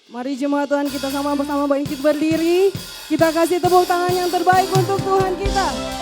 Mari jemaat Tuhan kita sama-sama bangkit berdiri. Kita kasih tepuk tangan yang terbaik untuk Tuhan kita.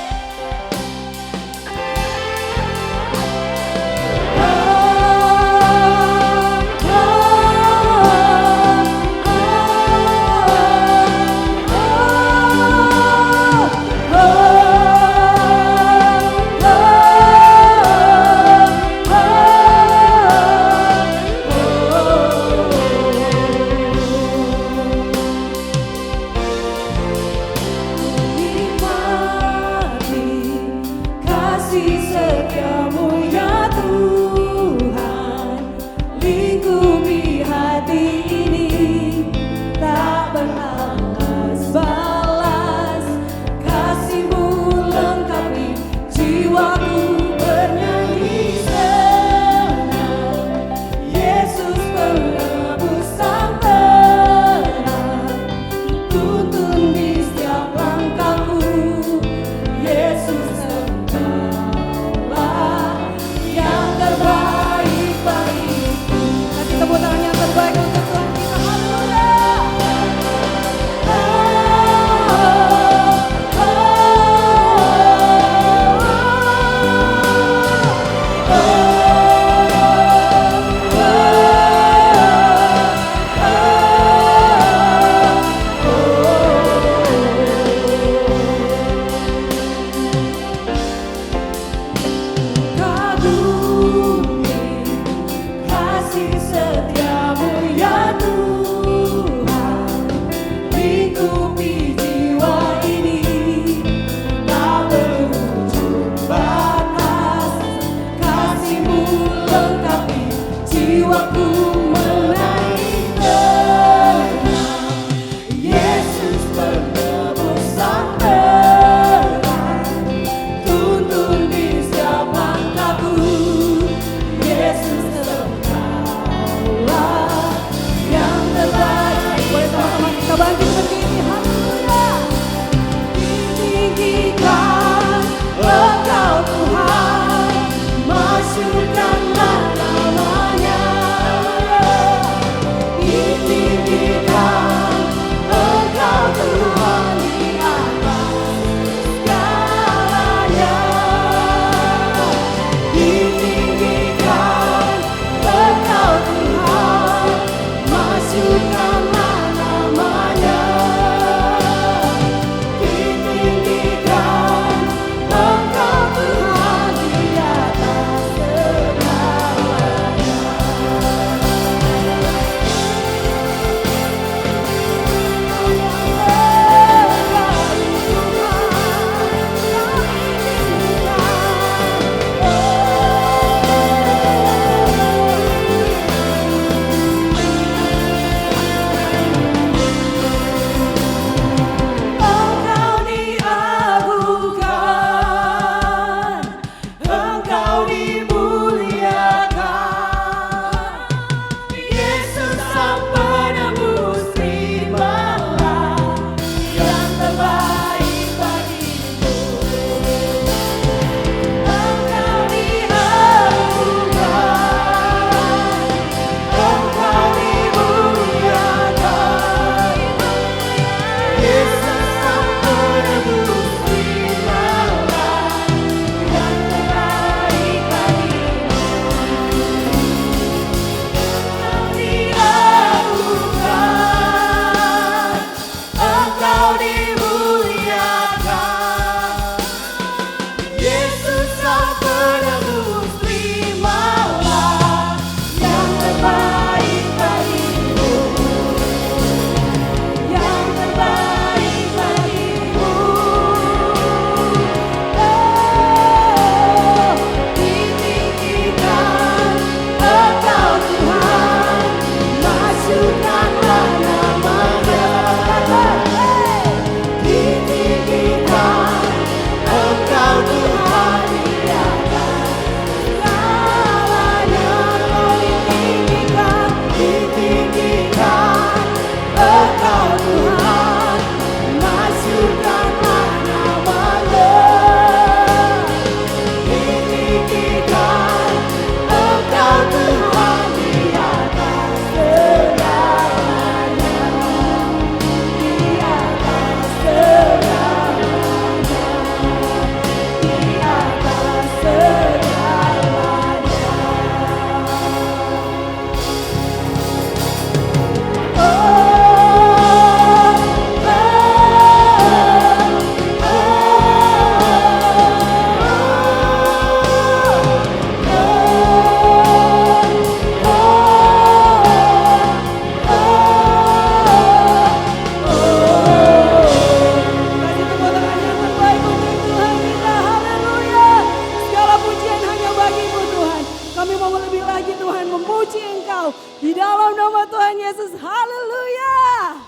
Haleluya.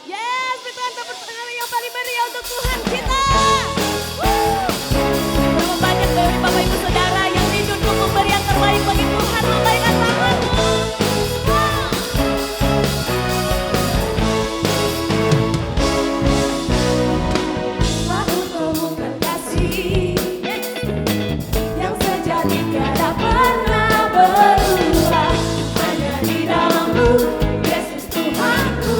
Yes, berikan tepuk tangan yang paling meriah untuk Tuhan kita. Berapa banyak dari Bapak Ibu Saudara yang rindu untuk memberi yang terbaik bagi Tuhan, lambaikan tanganmu. Mau temukan kasih yang sejati tiada pernah berubah, hanya di dalam-Mu, Yesus Tuhanku.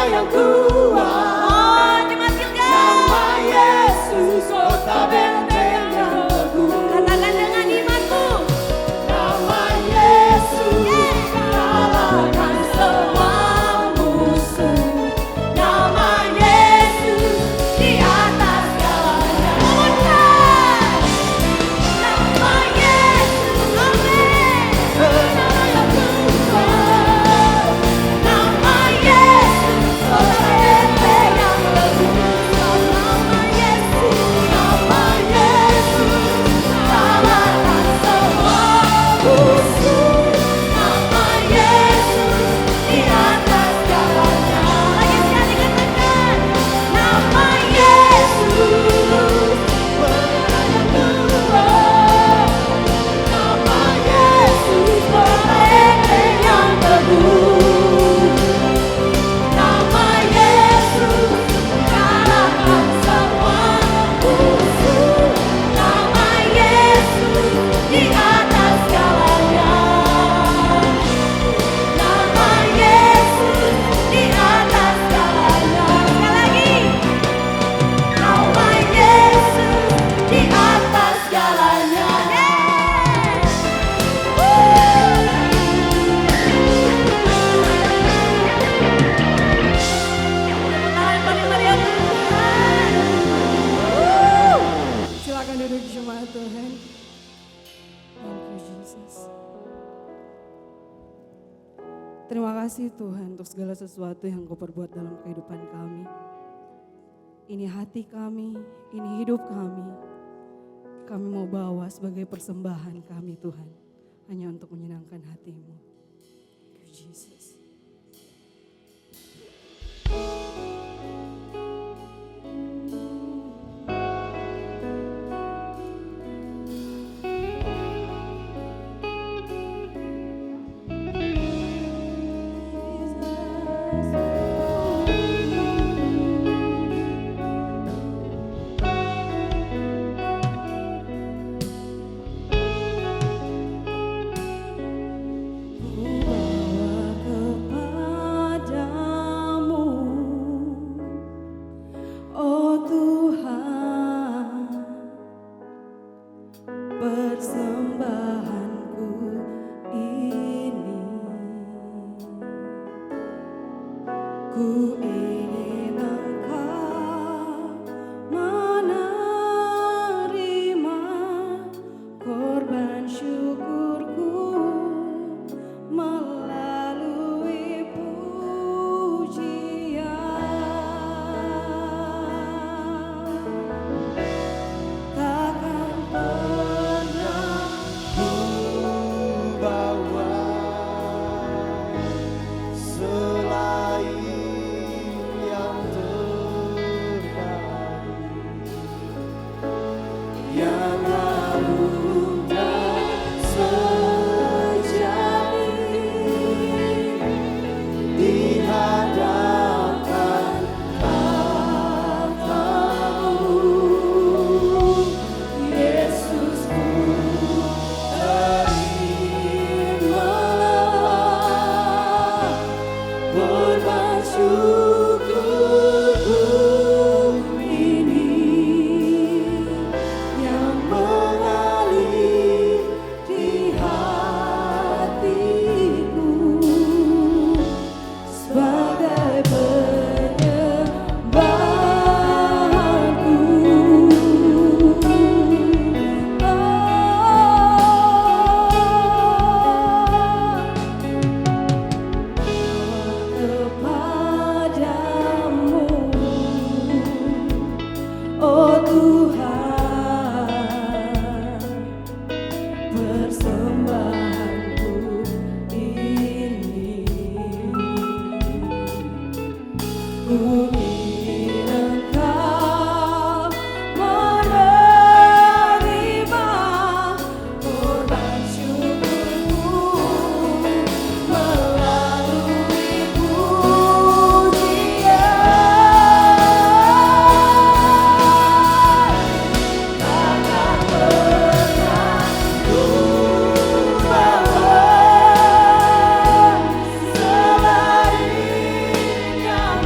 yang kuat. Oh, jemaat Gilgal. Nama Yesus kota benteng yang teguh. Katakan dengan imanmu. Nama Yesus kalahkan semua musuh. Nama Yesus di atas segalanya. Nama Yesus. Amin. Nama yang kuat. Nama Yesus kota benteng yang teguh. Nama Yesus kalahkan semua musuh. Nama Yesus di atas segalanya. Lagi sekali katakan. Nama Yesus pemenang yang kuat. Nama Yesus benteng yang teguh. Nama Yesus kalahkan semua musuh. Nama Yesus di atas segalanya. Nama Yesus di atas segalanya. Sekali lagi. Nama Yesus di atas segalanya. Tangan paling meriah untuk Tuhan. Silakan duduk jemaat Tuhan. Thank you Jesus. Terima kasih Tuhan untuk segala sesuatu yang Kau perbuat dalam kehidupan kami. Ini hati kami, ini hidup kami. Kami mau bawa sebagai persembahan kami Tuhan. Hanya untuk menyenangkan hati-Mu. Thank you Jesus. Ku ingin Engkau menerima korban syukurku melalui pujian. Takkan pernah Bawa selain yang terbaik yang lalu tak sejati di hadapan tahta-Mu, Yesusku. Terimalah korban syukurku ini yang mengalir di hatiku sebagai penyembahanku. Kepadamu, oh Tuhan, persembahanku ini. Ku ingin Engkau menerima korban syukurku melalui pujian. Takkan pernah ku bawa selain yang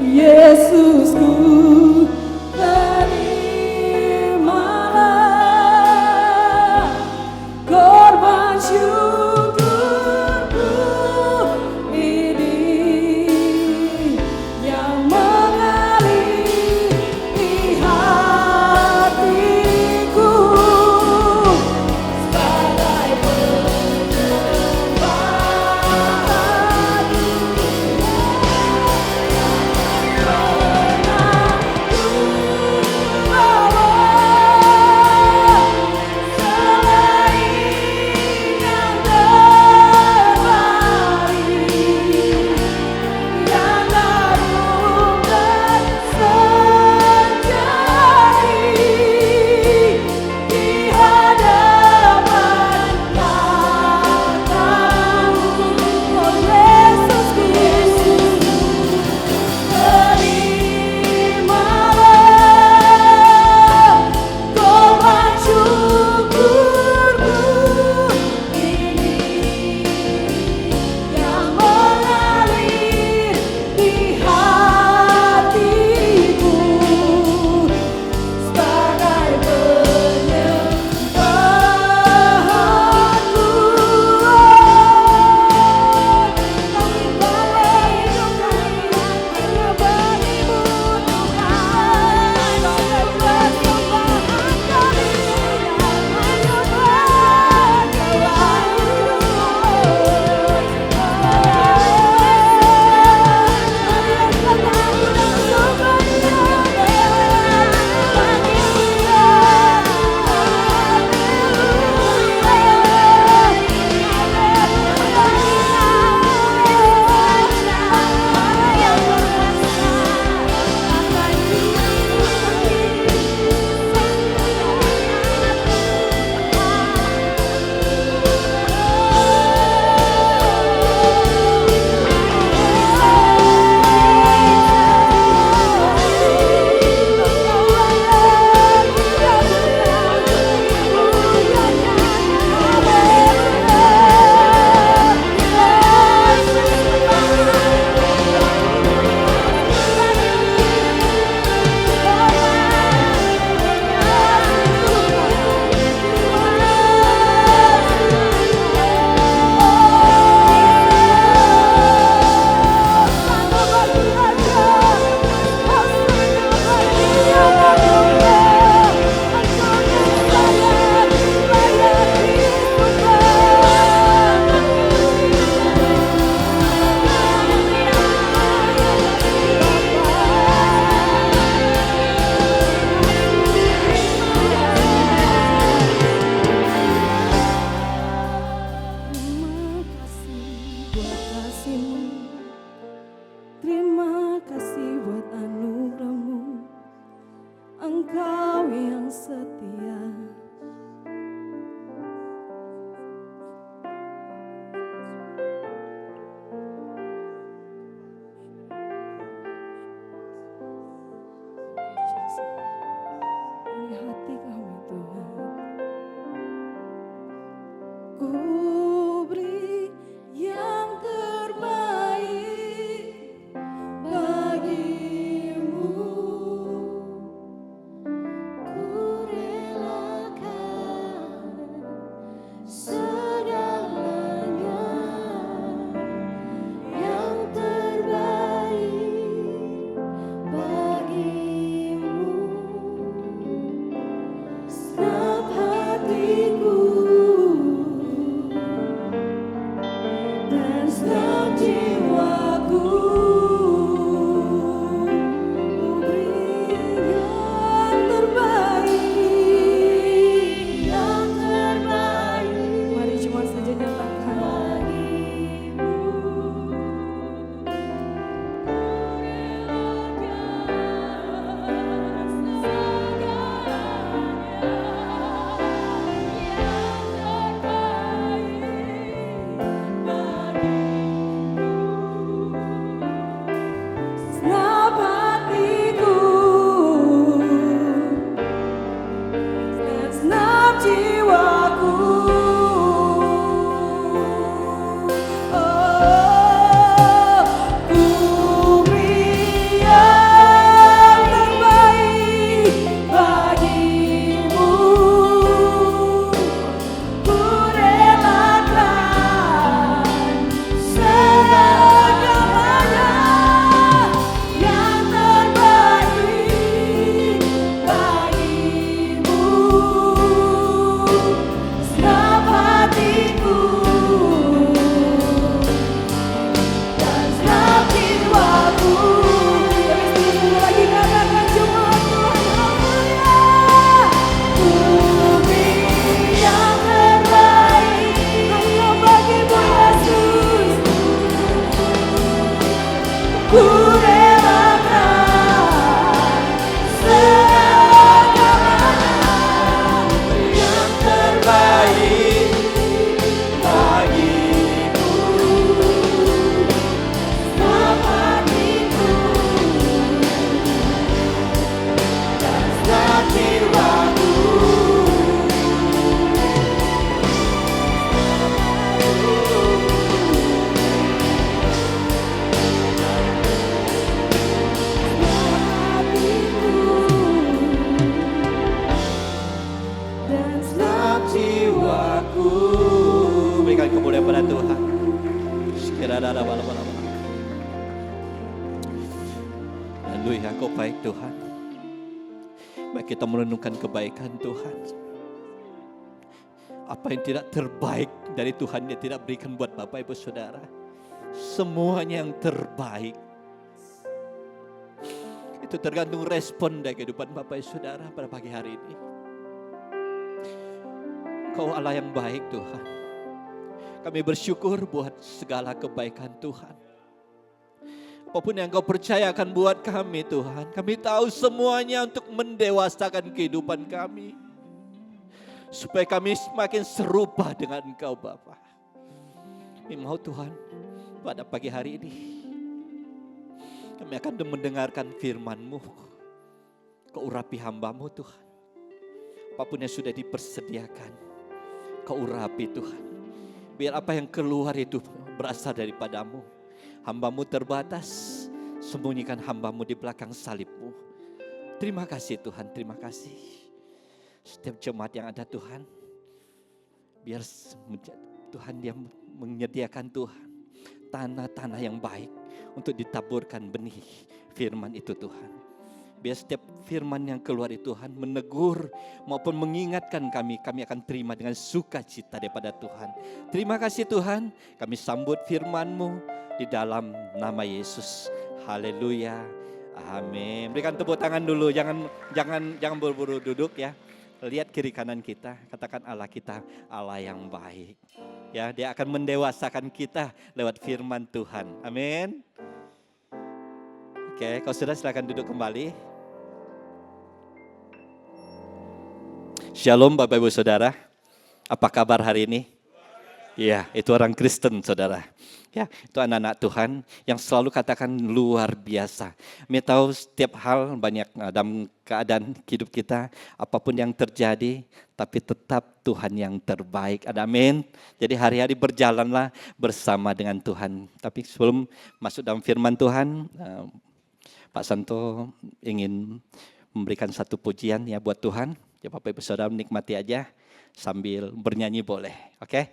Yesusku, terimalah korban syukurku ini yang mengalir di hatiku sebagai penyembahan. Pernah ku ku relakan segala yang terbaik bagimu. Setiap hatiku dan setiap jiwaku. Dan setiap jiwaku. Berikan kemuliaan pada Tuhan. Haleluya, Kau baik Tuhan. Baik kita merenungkan kebaikan Tuhan. Apa yang tidak terbaik dari Tuhan Dia tidak berikan buat Bapak Ibu Saudara. Semuanya yang terbaik. Itu tergantung respon dari kehidupan Bapak Ibu Saudara pada pagi hari ini. Kau Allah yang baik Tuhan. Kami bersyukur buat segala kebaikan Tuhan. Apapun yang Kau percayakan buat kami Tuhan. Kami tahu semuanya untuk mendewasakan kehidupan kami. Supaya kami semakin serupa dengan Engkau Bapa. Kami mau Tuhan pada pagi hari ini. Kami akan mendengarkan firman-Mu. Kau urapi hamba-Mu Tuhan. Apapun yang sudah dipersediakan. Kau urapi Tuhan. Biar apa yang keluar itu berasal daripada-Mu. Hamba-Mu terbatas. Sembunyikan hamba-Mu di belakang salib-Mu. Terima kasih Tuhan, terima kasih. Setiap jemaat yang ada Tuhan. Biar Tuhan Dia menyediakan Tuhan. Tanah-tanah yang baik. Untuk ditaburkan benih firman itu Tuhan. Biar setiap firman yang keluar itu Tuhan menegur maupun mengingatkan kami akan terima dengan sukacita daripada Tuhan. Terima kasih Tuhan, kami sambut firman-Mu di dalam nama Yesus. Haleluya, amin. Berikan tepuk tangan dulu, jangan buru-buru duduk ya. Lihat kiri kanan kita, katakan Allah kita Allah yang baik. Ya, Dia akan mendewasakan kita lewat firman Tuhan. Amin. Oke, kalau sudah silakan duduk kembali. Shalom Bapak Ibu Saudara. Apa kabar hari ini? Ya, itu orang Kristen Saudara. Ya, itu anak-anak Tuhan yang selalu katakan luar biasa. Kami tahu setiap hal banyak dalam keadaan hidup kita, apapun yang terjadi, tapi tetap Tuhan yang terbaik. Ada amin. Jadi hari-hari berjalanlah bersama dengan Tuhan. Tapi sebelum masuk dalam firman Tuhan, Pak Santo ingin memberikan satu pujian ya buat Tuhan. Ya Bapak Ibu Saudara menikmati aja sambil bernyanyi boleh. Oke?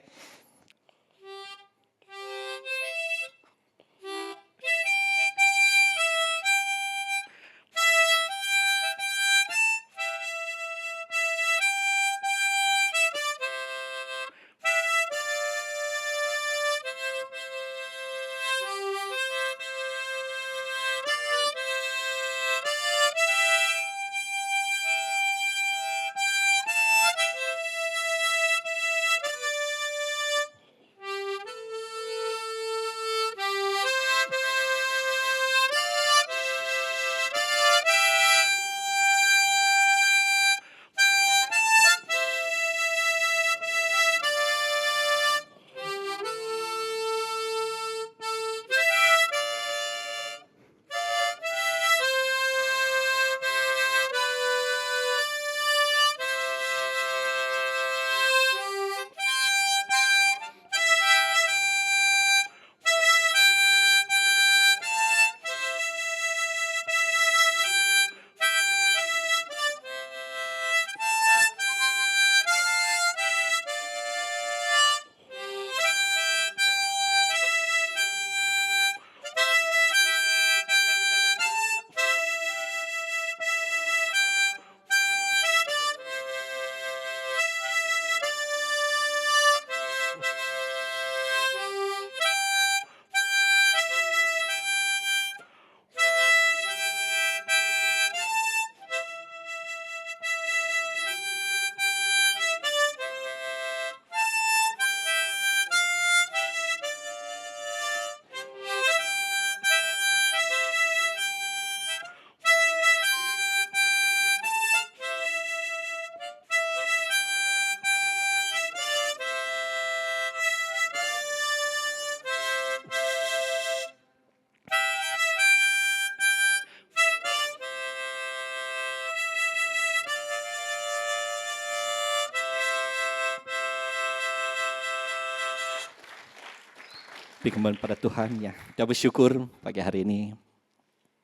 Beri kembali pada Tuhan ya. Kita bersyukur pagi hari ini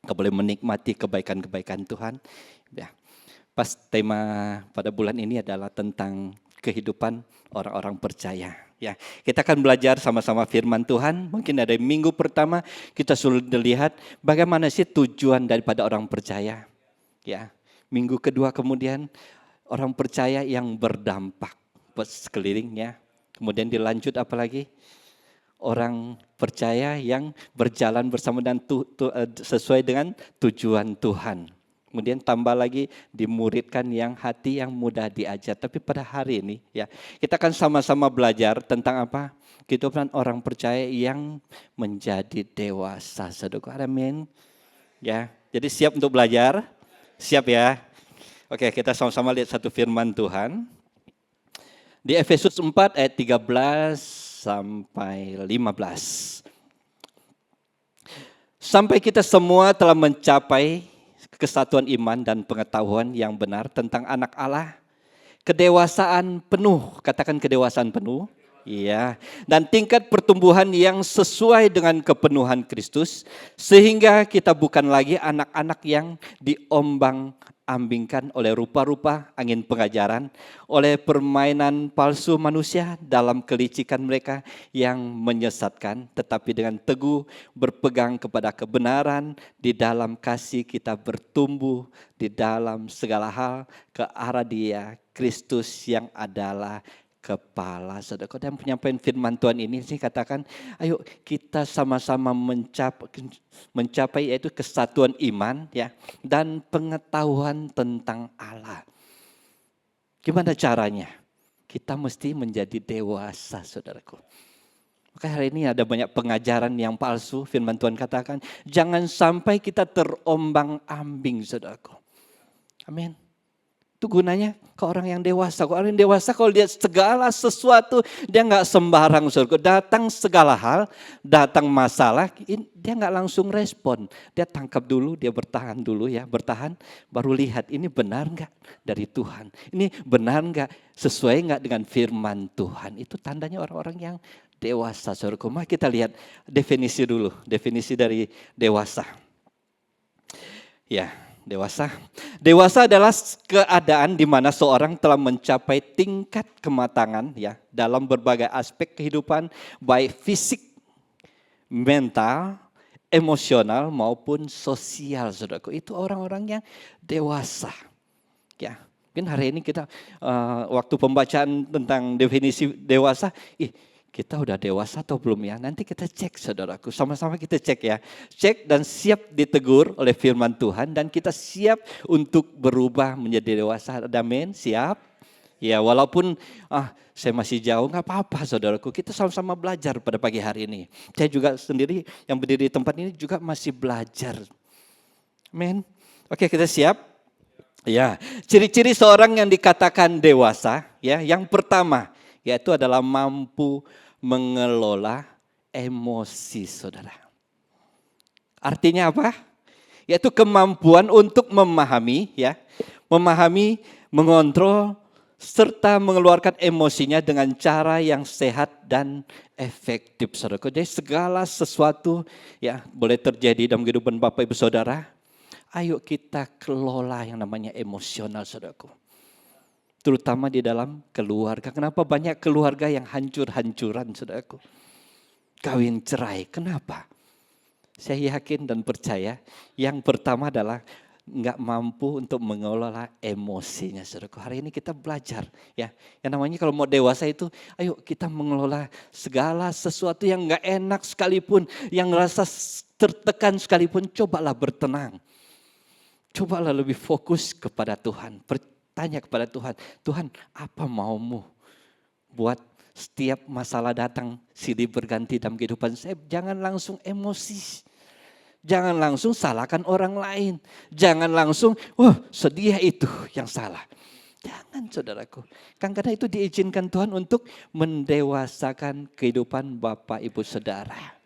kita boleh menikmati kebaikan-kebaikan Tuhan. Ya. Pas tema pada bulan ini adalah tentang kehidupan orang-orang percaya. Ya, kita akan belajar sama-sama firman Tuhan. Mungkin dari minggu pertama kita sudah lihat bagaimana sih tujuan daripada orang percaya. Ya, minggu kedua kemudian orang percaya yang berdampak buat sekelilingnya. Kemudian dilanjut apa lagi? Orang percaya yang berjalan bersama dan sesuai dengan tujuan Tuhan. Kemudian tambah lagi dimuridkan yang hati yang mudah diajar. Tapi pada hari ini ya kita akan sama-sama belajar tentang apa? Kehidupan orang percaya yang menjadi dewasa. Saudara, amin. Ya, jadi siap untuk belajar? Siap ya? Oke, kita sama-sama lihat satu firman Tuhan. Di Efesus 4 ayat 13 sampai 15. Sampai kita semua telah mencapai kesatuan iman dan pengetahuan yang benar tentang anak Allah. Kedewasaan penuh, katakan kedewasaan penuh. Iya, dan tingkat pertumbuhan yang sesuai dengan kepenuhan Kristus. Sehingga kita bukan lagi anak-anak yang diombang-ambingkan oleh rupa-rupa angin pengajaran, oleh permainan palsu manusia dalam kelicikan mereka yang menyesatkan, tetapi dengan teguh berpegang kepada kebenaran, di dalam kasih kita bertumbuh di dalam segala hal ke arah Dia, Kristus yang adalah kepala. Saudara, dan penyampaian firman Tuhan ini sih katakan, ayo kita sama-sama mencapai yaitu kesatuan iman ya dan pengetahuan tentang Allah. Gimana caranya? Kita mesti menjadi dewasa, saudaraku. Maka hari ini ada banyak pengajaran yang palsu. Firman Tuhan katakan, jangan sampai kita terombang-ambing, saudaraku. Amin. Itu gunanya ke orang yang dewasa. Orang yang dewasa kalau lihat segala sesuatu, dia nggak sembarang. Datang segala hal, datang masalah, dia nggak langsung respon. Dia tangkap dulu, dia bertahan dulu ya. Bertahan, baru lihat ini benar nggak dari Tuhan. Ini benar nggak, sesuai nggak dengan firman Tuhan. Itu tandanya orang-orang yang dewasa. Mari kita lihat definisi dulu. Definisi dari dewasa. Ya. Dewasa adalah keadaan di mana seorang telah mencapai tingkat kematangan ya dalam berbagai aspek kehidupan, baik fisik, mental, emosional maupun sosial, saudaraku. Itu orang-orang yang dewasa. Ya, mungkin hari ini kita waktu pembacaan tentang definisi dewasa, kita udah dewasa atau belum ya? Nanti kita cek, saudaraku. Sama-sama kita cek ya. Cek dan siap ditegur oleh firman Tuhan. Dan kita siap untuk berubah menjadi dewasa. Amin? Siap? Ya, walaupun saya masih jauh, gak apa-apa, saudaraku. Kita sama-sama belajar pada pagi hari ini. Saya juga sendiri yang berdiri di tempat ini juga masih belajar. Amin? Oke, kita siap? Ya, ciri-ciri seorang yang dikatakan dewasa, ya, yang pertama, yaitu adalah mampu mengelola emosi, saudara. Artinya apa? Yaitu kemampuan untuk memahami, mengontrol, serta mengeluarkan emosinya dengan cara yang sehat dan efektif, saudara. Jadi segala sesuatu ya boleh terjadi dalam kehidupan Bapak Ibu Saudara. Ayo kita kelola yang namanya emosional, saudaraku. Terutama di dalam keluarga. Kenapa banyak keluarga yang hancur-hancuran, saudaraku? Kawin cerai, kenapa? Saya yakin dan percaya yang pertama adalah nggak mampu untuk mengelola emosinya, saudaraku. Hari ini kita belajar ya. Yang namanya kalau mau dewasa itu, ayo kita mengelola segala sesuatu yang nggak enak sekalipun, yang rasa tertekan sekalipun, cobalah bertenang. Cobalah lebih fokus kepada Tuhan. Tanya kepada Tuhan, Tuhan apa maumu buat setiap masalah datang silih berganti dalam kehidupan saya. Jangan langsung emosi, jangan langsung salahkan orang lain, jangan langsung sedih itu yang salah. Jangan, saudaraku, karena itu diizinkan Tuhan untuk mendewasakan kehidupan Bapak Ibu Saudara.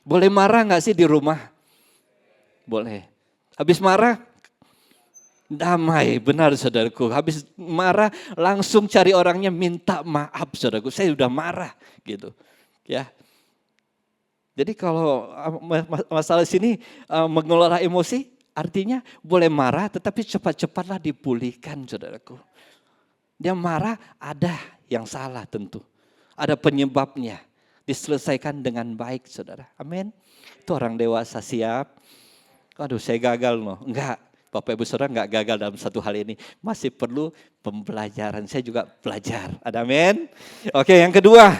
Boleh marah gak sih di rumah? Boleh. Habis marah, damai, benar saudaraku. Habis marah langsung cari orangnya minta maaf, saudaraku. Saya sudah marah gitu. Ya. Jadi kalau masalah sini mengelola emosi, artinya boleh marah tetapi cepat-cepatlah dipulihkan, saudaraku. Dia marah, ada yang salah tentu. Ada penyebabnya, diselesaikan dengan baik, saudara. Amin. Itu orang dewasa, siap. Aduh, saya gagal loh. Enggak, Bapak Ibu Saudara enggak gagal dalam satu hal ini. Masih perlu pembelajaran, saya juga belajar. Ada amin. Oke, yang kedua.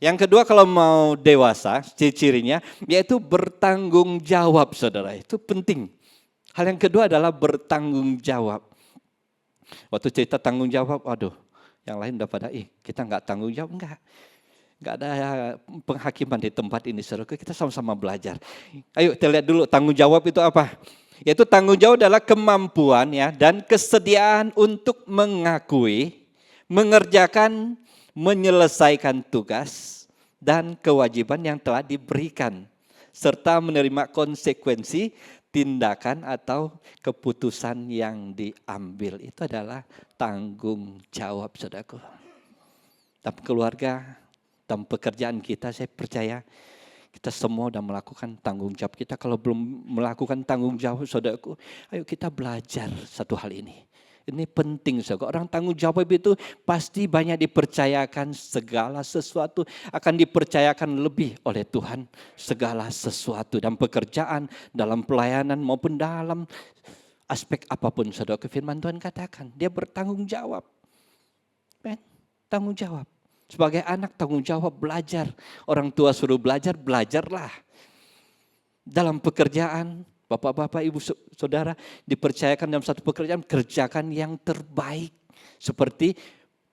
Yang kedua kalau mau dewasa, ciri-cirinya yaitu bertanggung jawab, saudara. Itu penting. Hal yang kedua adalah bertanggung jawab. Waktu cerita tanggung jawab, waduh, yang lain udah pada, kita nggak tanggung jawab, nggak ada penghakiman di tempat ini, saudara. Kita sama-sama belajar. Ayo kita lihat dulu tanggung jawab itu apa. Yaitu tanggung jawab adalah kemampuan ya dan kesediaan untuk mengakui, mengerjakan, menyelesaikan tugas dan kewajiban yang telah diberikan, serta menerima konsekuensi tindakan atau keputusan yang diambil. Itu adalah tanggung jawab, saudaraku. Dalam keluarga, dalam pekerjaan kita, saya percaya kita semua sudah melakukan tanggung jawab kita. Kalau belum melakukan tanggung jawab, saudaraku, ayo kita belajar satu hal ini. Ini penting, saudara. Orang tanggung jawab itu pasti banyak dipercayakan, segala sesuatu akan dipercayakan lebih oleh Tuhan. Segala sesuatu dalam pekerjaan, dalam pelayanan maupun dalam aspek apapun, saudara. Firman Tuhan katakan, dia bertanggung jawab. Tanggung jawab. Sebagai anak tanggung jawab belajar. Orang tua suruh belajar, belajarlah. Dalam pekerjaan, Bapak-bapak, ibu saudara dipercayakan dalam satu pekerjaan, kerjakan yang terbaik. Seperti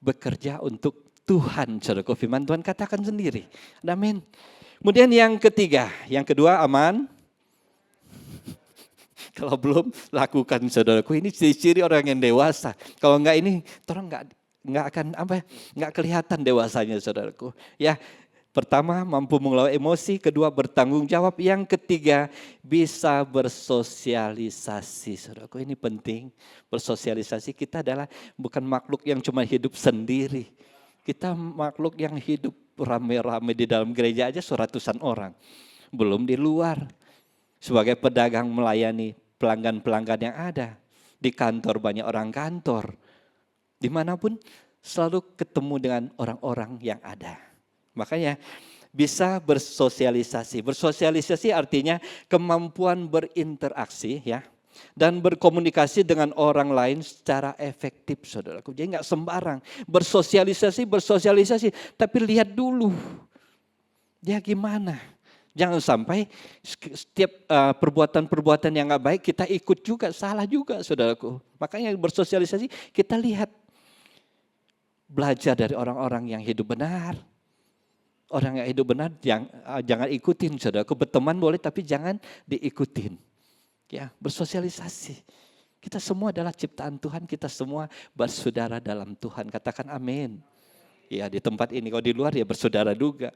bekerja untuk Tuhan. Saudara, firman Tuhan katakan sendiri. Amin. Kemudian yang ketiga, yang kedua aman. Kalau belum, lakukan, saudaraku. Ini ciri-ciri orang yang dewasa. Kalau enggak ini, orang enggak akan enggak kelihatan dewasanya, saudaraku. Ya. Pertama, mampu mengelola emosi. Kedua, bertanggung jawab. Yang ketiga, bisa bersosialisasi. Saudaraku, ini penting. Bersosialisasi, kita adalah bukan makhluk yang cuma hidup sendiri. Kita makhluk yang hidup rame-rame di dalam gereja aja seratusan orang. Belum di luar. Sebagai pedagang melayani pelanggan-pelanggan yang ada. Di kantor banyak orang kantor. Dimanapun selalu ketemu dengan orang-orang yang ada. Makanya bisa bersosialisasi. Bersosialisasi artinya kemampuan berinteraksi ya dan berkomunikasi dengan orang lain secara efektif, saudaraku. Jadi nggak sembarang bersosialisasi, tapi lihat dulu dia gimana. Jangan sampai setiap perbuatan-perbuatan yang nggak baik kita ikut juga, salah juga, saudaraku. Makanya bersosialisasi kita lihat, belajar dari orang-orang yang hidup benar. Orang yang hidup benar jangan ikutin, saudaraku. Berteman boleh tapi jangan diikutin. Ya, bersosialisasi. Kita semua adalah ciptaan Tuhan, kita semua bersaudara dalam Tuhan. Katakan amin. Ya, di tempat ini, kalau di luar ya bersaudara juga.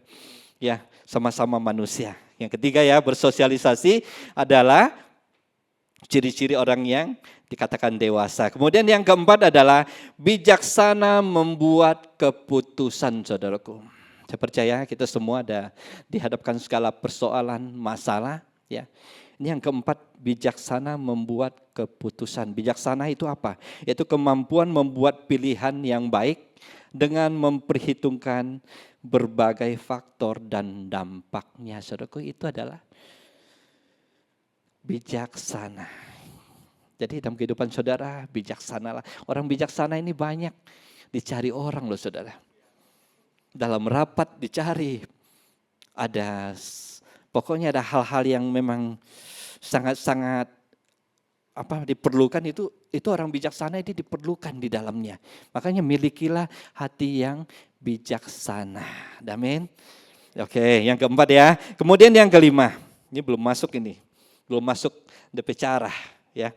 Ya, sama-sama manusia. Yang ketiga ya, bersosialisasi adalah ciri-ciri orang yang dikatakan dewasa. Kemudian yang keempat adalah bijaksana membuat keputusan, saudaraku. Saya percaya kita semua ada dihadapkan segala persoalan, masalah. Ya. Ini yang keempat, bijaksana membuat keputusan. Bijaksana itu apa? Yaitu kemampuan membuat pilihan yang baik dengan memperhitungkan berbagai faktor dan dampaknya. Saudaraku, itu adalah bijaksana. Jadi dalam kehidupan saudara, bijaksanalah. Orang bijaksana ini banyak dicari orang loh, saudara. Dalam rapat dicari, pokoknya ada hal-hal yang memang sangat-sangat diperlukan, itu orang bijaksana ini diperlukan di dalamnya. Makanya milikilah hati yang bijaksana. Amin. Oke, yang keempat ya. Kemudian yang kelima, ini belum masuk DP cara ya.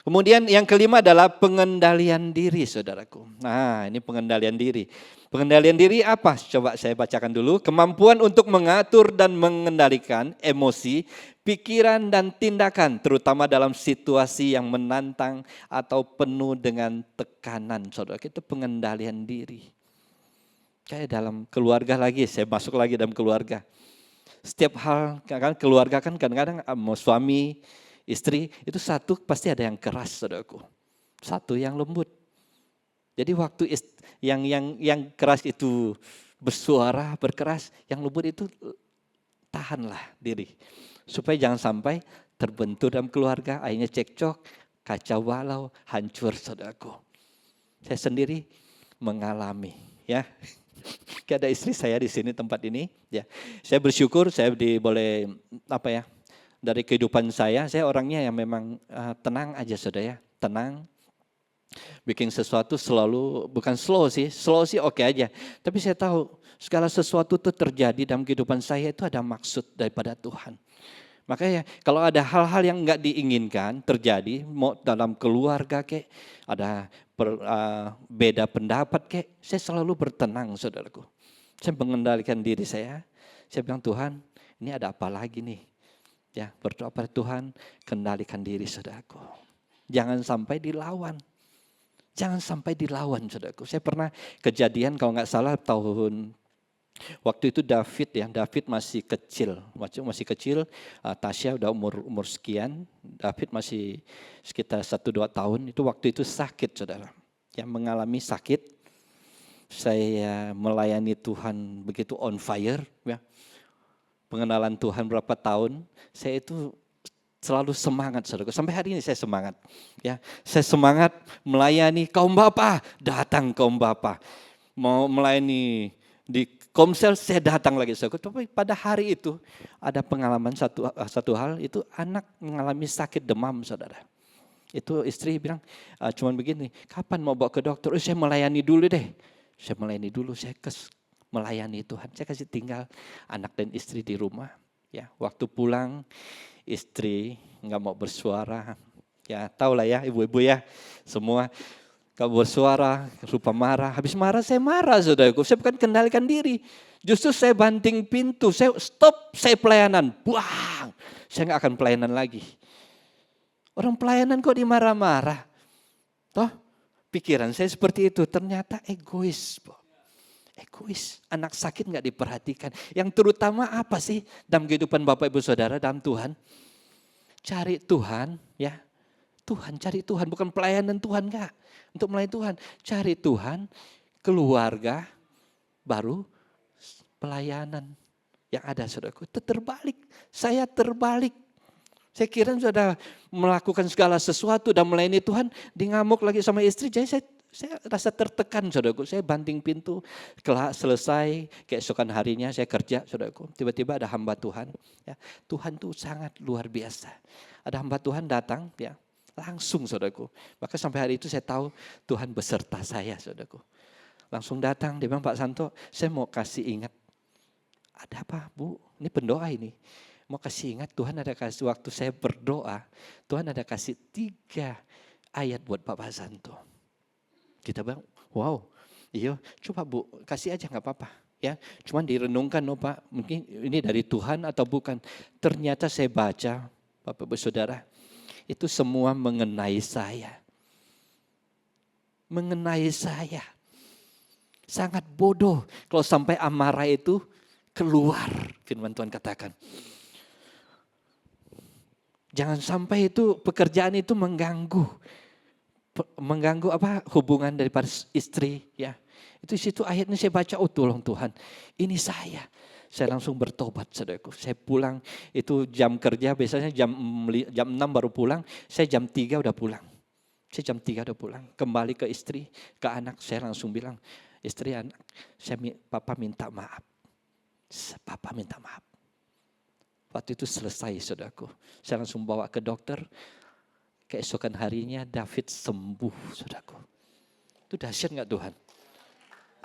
Kemudian yang kelima adalah pengendalian diri, saudaraku. Nah, ini pengendalian diri. Pengendalian diri apa? Coba saya bacakan dulu. Kemampuan untuk mengatur dan mengendalikan emosi, pikiran dan tindakan, terutama dalam situasi yang menantang atau penuh dengan tekanan. Saudara, itu pengendalian diri. Kayak dalam keluarga lagi, saya masuk lagi dalam keluarga. Setiap hal, kan keluarga kan kadang-kadang mau suami, istri, itu satu pasti ada yang keras, saudaraku. Satu yang lembut. Jadi waktu yang keras itu bersuara, berkeras, yang lembut itu tahanlah diri. Supaya jangan sampai terbentur dalam keluarga, akhirnya cekcok, kacau balau, hancur, saudaraku. Saya sendiri mengalami, ya. Kayak ada istri saya di sini tempat ini, ya. Saya bersyukur saya boleh dari kehidupan saya orangnya yang memang tenang aja, saudara, ya. Tenang. Bikin sesuatu selalu, bukan slow sih oke aja. Tapi saya tahu segala sesuatu itu terjadi dalam kehidupan saya itu ada maksud daripada Tuhan. Makanya kalau ada hal-hal yang enggak diinginkan terjadi, mau dalam keluarga kek, ada beda pendapat kek, saya selalu bertenang, saudaraku. Saya mengendalikan diri saya bilang Tuhan, ini ada apa lagi nih? Ya, berdoa pada Tuhan, kendalikan diri, saudaraku. Jangan sampai dilawan. Jangan sampai dilawan, saudaraku. Saya pernah kejadian kalau nggak salah waktu itu David masih kecil, Tasya udah umur sekian, David masih sekitar 1-2 tahun, itu waktu itu sakit, saudara. Yang mengalami sakit, saya melayani Tuhan begitu on fire, ya. Pengenalan Tuhan berapa tahun, saya itu selalu semangat, saudara. Sampai hari ini saya semangat. Ya, saya semangat melayani kaum bapa, datang kaum bapa. Mau melayani di Komsel, saya datang lagi, saudara. Tapi pada hari itu ada pengalaman satu hal, itu anak mengalami sakit demam, saudara. Itu istri bilang, cuman begini, kapan mau bawa ke dokter? Saya melayani dulu deh. Saya melayani dulu, saya melayani Tuhan. Saya kasih tinggal anak dan istri di rumah. Ya, waktu pulang, istri nggak mau bersuara, ya tahulah ya ibu-ibu ya, semua nggak bersuara, rupa marah. Habis marah saya marah, saudaraku. Saya bukan kendalikan diri, justru saya banting pintu, saya stop, saya pelayanan, buang, saya nggak akan pelayanan lagi. Orang pelayanan kok dimarah-marah, toh pikiran saya seperti itu. Ternyata egois, egois, anak sakit nggak diperhatikan. Yang terutama apa sih dalam kehidupan Bapak Ibu Saudara dalam Tuhan? Cari Tuhan, ya. Tuhan, cari Tuhan, bukan pelayanan Tuhan enggak. Untuk melayani Tuhan, cari Tuhan, keluarga, baru pelayanan yang ada, saudaraku. Itu terbalik, saya terbalik. Saya kira sudah melakukan segala sesuatu dan melayani Tuhan, di ngamuk lagi sama istri, jadi saya rasa tertekan, saudaraku. Saya banting pintu, kelak selesai, keesokan harinya saya kerja, saudaraku. Tiba-tiba ada hamba Tuhan. Ya, Tuhan tuh sangat luar biasa. Ada hamba Tuhan datang, ya, langsung, saudaraku. Bahkan sampai hari itu saya tahu Tuhan beserta saya, saudaraku. Langsung datang, dia bilang, Pak Santo, saya mau kasih ingat. Ada apa, Bu? Ini pendoa ini. Mau kasih ingat, Tuhan ada kasih waktu saya berdoa, Tuhan ada kasih 3 ayat buat Pak Santo. Kita bilang, wow, iya, coba Bu, kasih aja nggak apa-apa, ya. Cuman direnungkan, oh Pak, mungkin ini dari Tuhan atau bukan. Ternyata saya baca, Bapak Ibu Saudara, itu semua mengenai saya. Mengenai saya. Sangat bodoh kalau sampai amarah itu keluar, firman Tuhan katakan. Jangan sampai itu pekerjaan itu mengganggu hubungan daripada istri, ya. Itu situ ayatnya saya baca, oh tolong Tuhan, ini saya langsung bertobat, saudaraku. Saya pulang itu jam kerja biasanya jam 6 baru pulang, saya jam 3 udah pulang. Saya jam 3 udah pulang, kembali ke istri, ke anak, saya langsung bilang, istri, anak, papa minta maaf. Papa minta maaf. Waktu itu selesai, saudaraku. Saya langsung bawa ke dokter. Keesokan harinya David sembuh, saudaraku. Itu dahsyat gak Tuhan?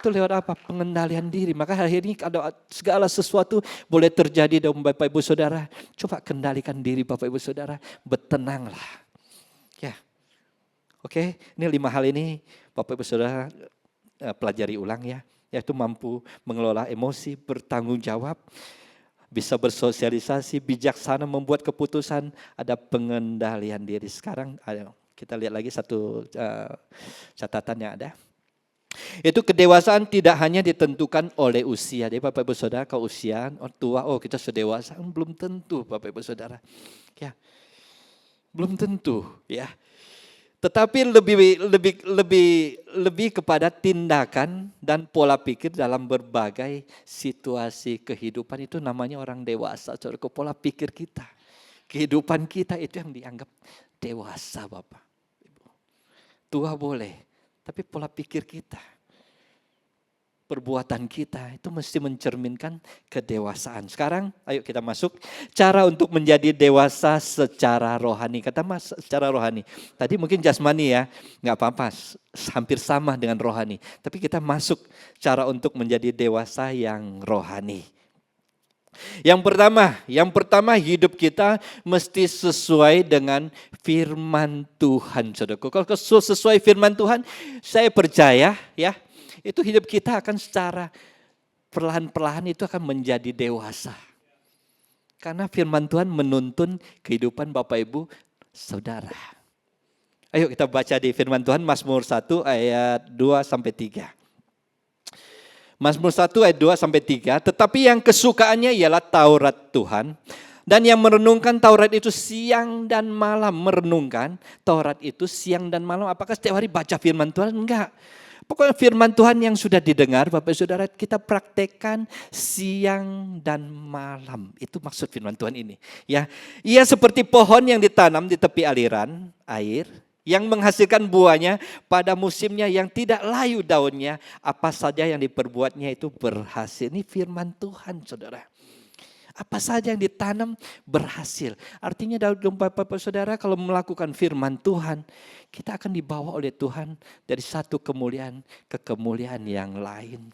Itu lewat apa? Pengendalian diri. Maka hari ini ada segala sesuatu boleh terjadi dalam Bapak Ibu Saudara. Coba kendalikan diri Bapak Ibu Saudara. Bertenanglah. Ya. Oke, ini 5 hal ini Bapak Ibu Saudara pelajari ulang ya. Yaitu mampu mengelola emosi, bertanggung jawab, bisa bersosialisasi, bijaksana membuat keputusan, ada pengendalian diri. Sekarang kita lihat lagi satu catatan yang ada. Itu kedewasaan tidak hanya ditentukan oleh usia. Jadi Bapak Ibu Saudara, kalau usia tua, kita sudah dewasa, belum tentu Bapak Ibu Saudara. Ya, belum tentu ya. Tetapi lebih kepada tindakan dan pola pikir dalam berbagai situasi kehidupan, itu namanya orang dewasa. Saudara, pola pikir kita, kehidupan kita itu yang dianggap dewasa Bapak. Ibu. Tua boleh, tapi pola pikir kita, perbuatan kita itu mesti mencerminkan kedewasaan. Sekarang ayo kita masuk cara untuk menjadi dewasa secara rohani. Kata Mas, secara rohani. Tadi mungkin jasmani ya, nggak apa-apa, hampir sama dengan rohani. Tapi kita masuk cara untuk menjadi dewasa yang rohani. Yang pertama hidup kita mesti sesuai dengan firman Tuhan, saudaraku. Kalau sesuai firman Tuhan, saya percaya ya, itu hidup kita akan secara perlahan-perlahan itu akan menjadi dewasa. Karena firman Tuhan menuntun kehidupan Bapak Ibu Saudara. Ayo kita baca di firman Tuhan Mazmur 1 ayat 2-3. Mazmur 1 ayat 2-3. Tetapi yang kesukaannya ialah Taurat Tuhan. Dan yang merenungkan Taurat itu siang dan malam. Merenungkan Taurat itu siang dan malam. Apakah setiap hari baca firman Tuhan? Enggak. Pokoknya firman Tuhan yang sudah didengar Bapak Saudara, kita praktekkan siang dan malam. Itu maksud firman Tuhan ini. Ya, ia seperti pohon yang ditanam di tepi aliran air, yang menghasilkan buahnya pada musimnya, yang tidak layu daunnya, apa saja yang diperbuatnya itu berhasil. Ini firman Tuhan Saudara. Apa saja yang ditanam berhasil. Artinya dalam Bapak Saudara, kalau melakukan firman Tuhan, kita akan dibawa oleh Tuhan dari satu kemuliaan ke kemuliaan yang lain.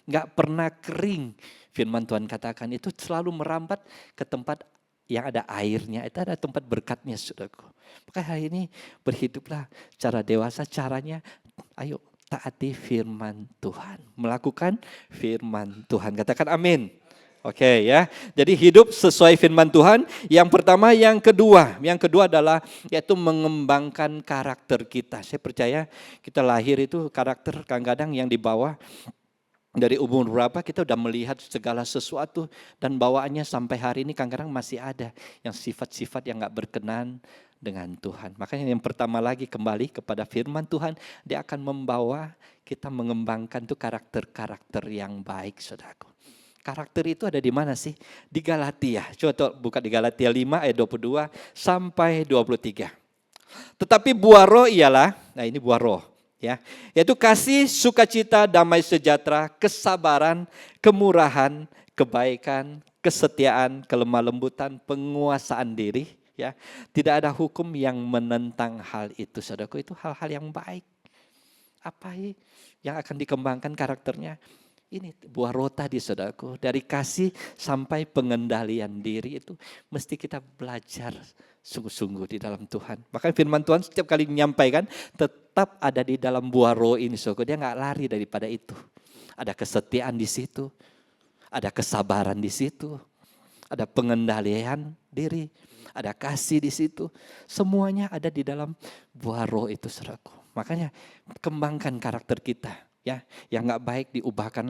Enggak pernah kering, firman Tuhan katakan, itu selalu merambat ke tempat yang ada airnya, itu ada tempat berkatnya saudaraku. Maka hari ini berhiduplah cara dewasa, caranya ayo taati firman Tuhan. Melakukan firman Tuhan, katakan amin. Oke ya, jadi hidup sesuai firman Tuhan. Yang pertama, yang kedua adalah yaitu mengembangkan karakter kita. Saya percaya kita lahir itu karakter kadang-kadang yang dibawa dari umur berapa kita udah melihat segala sesuatu dan bawaannya sampai hari ini kadang-kadang masih ada yang sifat-sifat yang gak berkenan dengan Tuhan. Makanya yang pertama lagi kembali kepada firman Tuhan, dia akan membawa kita mengembangkan tuh karakter-karakter yang baik saudaraku. Karakter itu ada di mana sih? Di Galatia. Coba buka di Galatia 5 ayat 22 sampai 23. Tetapi buah roh ialah, nah ini buah roh ya, yaitu kasih, sukacita, damai sejahtera, kesabaran, kemurahan, kebaikan, kesetiaan, kelemah lembutan, penguasaan diri ya. Tidak ada hukum yang menentang hal itu. Saudaraku, itu hal-hal yang baik. Apa yang akan dikembangkan karakternya? Ini buah roh tadi saudaraku, dari kasih sampai pengendalian diri itu mesti kita belajar sungguh-sungguh di dalam Tuhan. Makanya firman Tuhan setiap kali menyampaikan tetap ada di dalam buah roh ini saudaraku. Dia gak lari daripada itu. Ada kesetiaan di situ, ada kesabaran di situ, ada pengendalian diri, ada kasih di situ. Semuanya ada di dalam buah roh itu saudaraku. Makanya kembangkan karakter kita. Ya, yang nggak baik diubahkan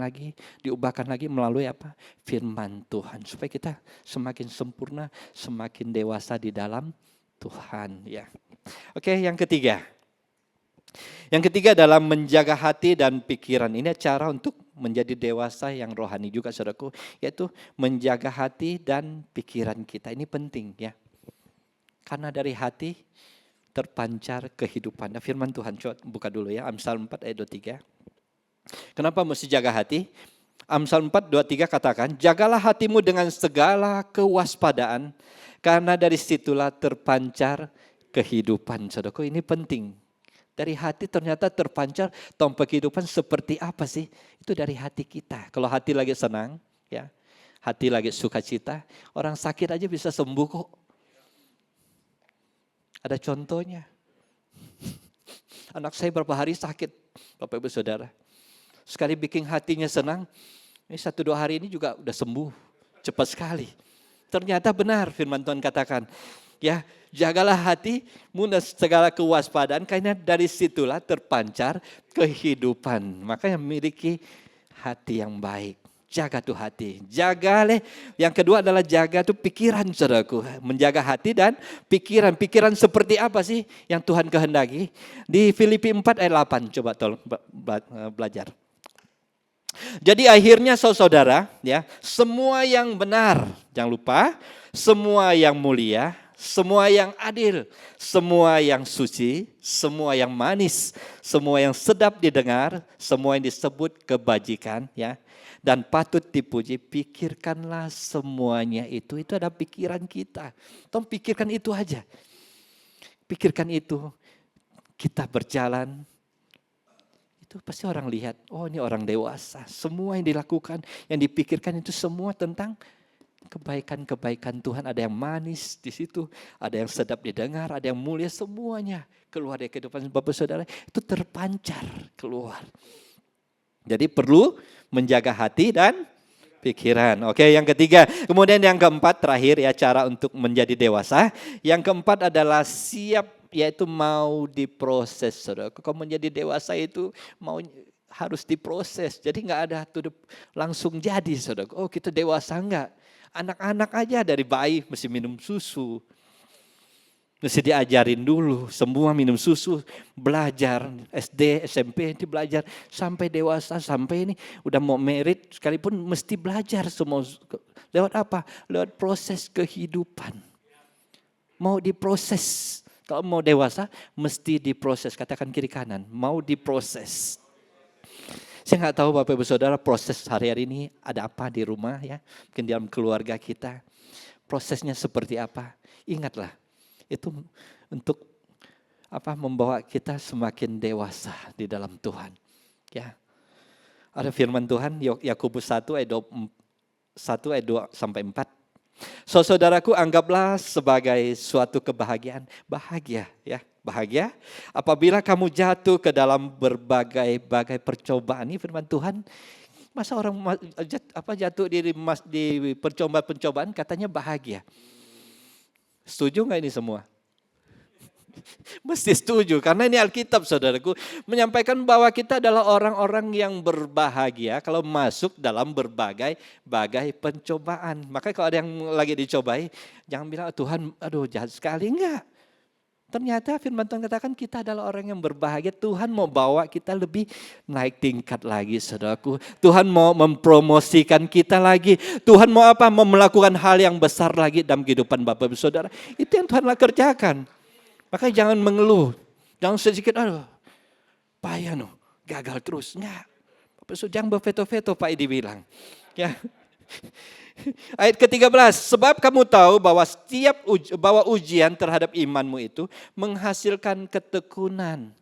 lagi melalui apa? Firman Tuhan, supaya kita semakin sempurna, semakin dewasa di dalam Tuhan. Ya, oke. Yang ketiga adalah menjaga hati dan pikiran. Ini cara untuk menjadi dewasa yang rohani juga, saudaraku, yaitu menjaga hati dan pikiran kita. Ini penting ya, karena dari hati terpancar kehidupan. Nah, firman Tuhan, coba buka dulu ya, Amsal 4 ayat 23. Kenapa mesti jaga hati? Amsal 4:23 katakan, jagalah hatimu dengan segala kewaspadaan, karena dari situlah terpancar kehidupan. Saudaraku, ini penting. Dari hati ternyata terpancar tompak kehidupan seperti apa sih? Itu dari hati kita. Kalau hati lagi senang, ya, hati lagi sukacita, orang sakit aja bisa sembuh kok. Ada contohnya. Anak saya berapa hari sakit, Bapak Ibu Saudara. Sekali bikin hatinya senang, ini 1-2 hari ini juga udah sembuh, cepat sekali. Ternyata benar firman Tuhan katakan, Ya, jagalah hatimu dan segala kewaspadaan, karena dari situlah terpancar kehidupan. Makanya memiliki hati yang baik. Jaga tuh hati. Jaga leh. Yang kedua adalah jaga tuh pikiran, saudaraku. Menjaga hati dan pikiran. Pikiran seperti apa sih yang Tuhan kehendaki? Di Filipi 4 ayat 8. Coba tolong belajar. Jadi akhirnya saudara, ya, semua yang benar, jangan lupa, semua yang mulia, semua yang adil, semua yang suci, semua yang manis, semua yang sedap didengar, semua yang disebut kebajikan, ya, dan patut dipuji, pikirkanlah semuanya itu ada pikiran kita. Tolong pikirkan itu aja. Pikirkan itu, kita berjalan, itu pasti orang lihat, oh ini orang dewasa. Semua yang dilakukan, yang dipikirkan itu semua tentang kebaikan-kebaikan Tuhan. Ada yang manis di situ, ada yang sedap didengar, ada yang mulia, semuanya keluar dari kehidupan Bapak Saudara. Itu terpancar keluar. Jadi perlu menjaga hati dan pikiran. Oke, yang ketiga. Kemudian yang keempat, terakhir ya, cara untuk menjadi dewasa. Yang keempat adalah siap, yaitu mau diproses, saudara. Kalau menjadi dewasa itu harus diproses. Jadi nggak ada langsung jadi, saudara. Oh kita dewasa enggak. Anak-anak aja dari bayi mesti minum susu. Mesti diajarin dulu, semua minum susu, belajar, SD, SMP, belajar sampai dewasa, sampai ini udah mau merit, sekalipun mesti belajar semua. Lewat apa? Lewat proses kehidupan. Mau diproses. Kalau mau dewasa, mesti diproses. Katakan kiri kanan, mau diproses. Saya nggak tahu Bapak Ibu Saudara, proses hari-hari ini ada apa di rumah ya. Mungkin dalam keluarga kita. Prosesnya seperti apa? Ingatlah, itu untuk membawa kita semakin dewasa di dalam Tuhan. Ya. Ada firman Tuhan, Yakobus 1 ayat 2 sampai 4. Saudaraku, anggaplah sebagai suatu kebahagiaan, bahagia apabila kamu jatuh ke dalam berbagai percobaan. Ini firman Tuhan. Masa orang jatuh di percobaan katanya bahagia? Setuju nggak ini semua? Mesti setuju, karena ini Alkitab saudaraku menyampaikan bahwa kita adalah orang-orang yang berbahagia kalau masuk dalam berbagai pencobaan. Maka kalau ada yang lagi dicobai, jangan bilang Tuhan aduh jahat sekali, enggak. Ternyata firman Tuhan katakan kita adalah orang yang berbahagia. Tuhan mau bawa kita lebih naik tingkat lagi saudaraku. Tuhan mau mempromosikan kita lagi. Tuhan mau mau melakukan hal yang besar lagi dalam kehidupan Bapak Ibu Saudara. Itu yang Tuhan kerjakan. Makanya jangan mengeluh, jangan sedikit, aduh payah gagal terus. Enggak, jangan berveto-veto Pak Edi bilang. Ya. Ayat ke-13, sebab kamu tahu bahwa bahwa ujian terhadap imanmu itu menghasilkan ketekunan.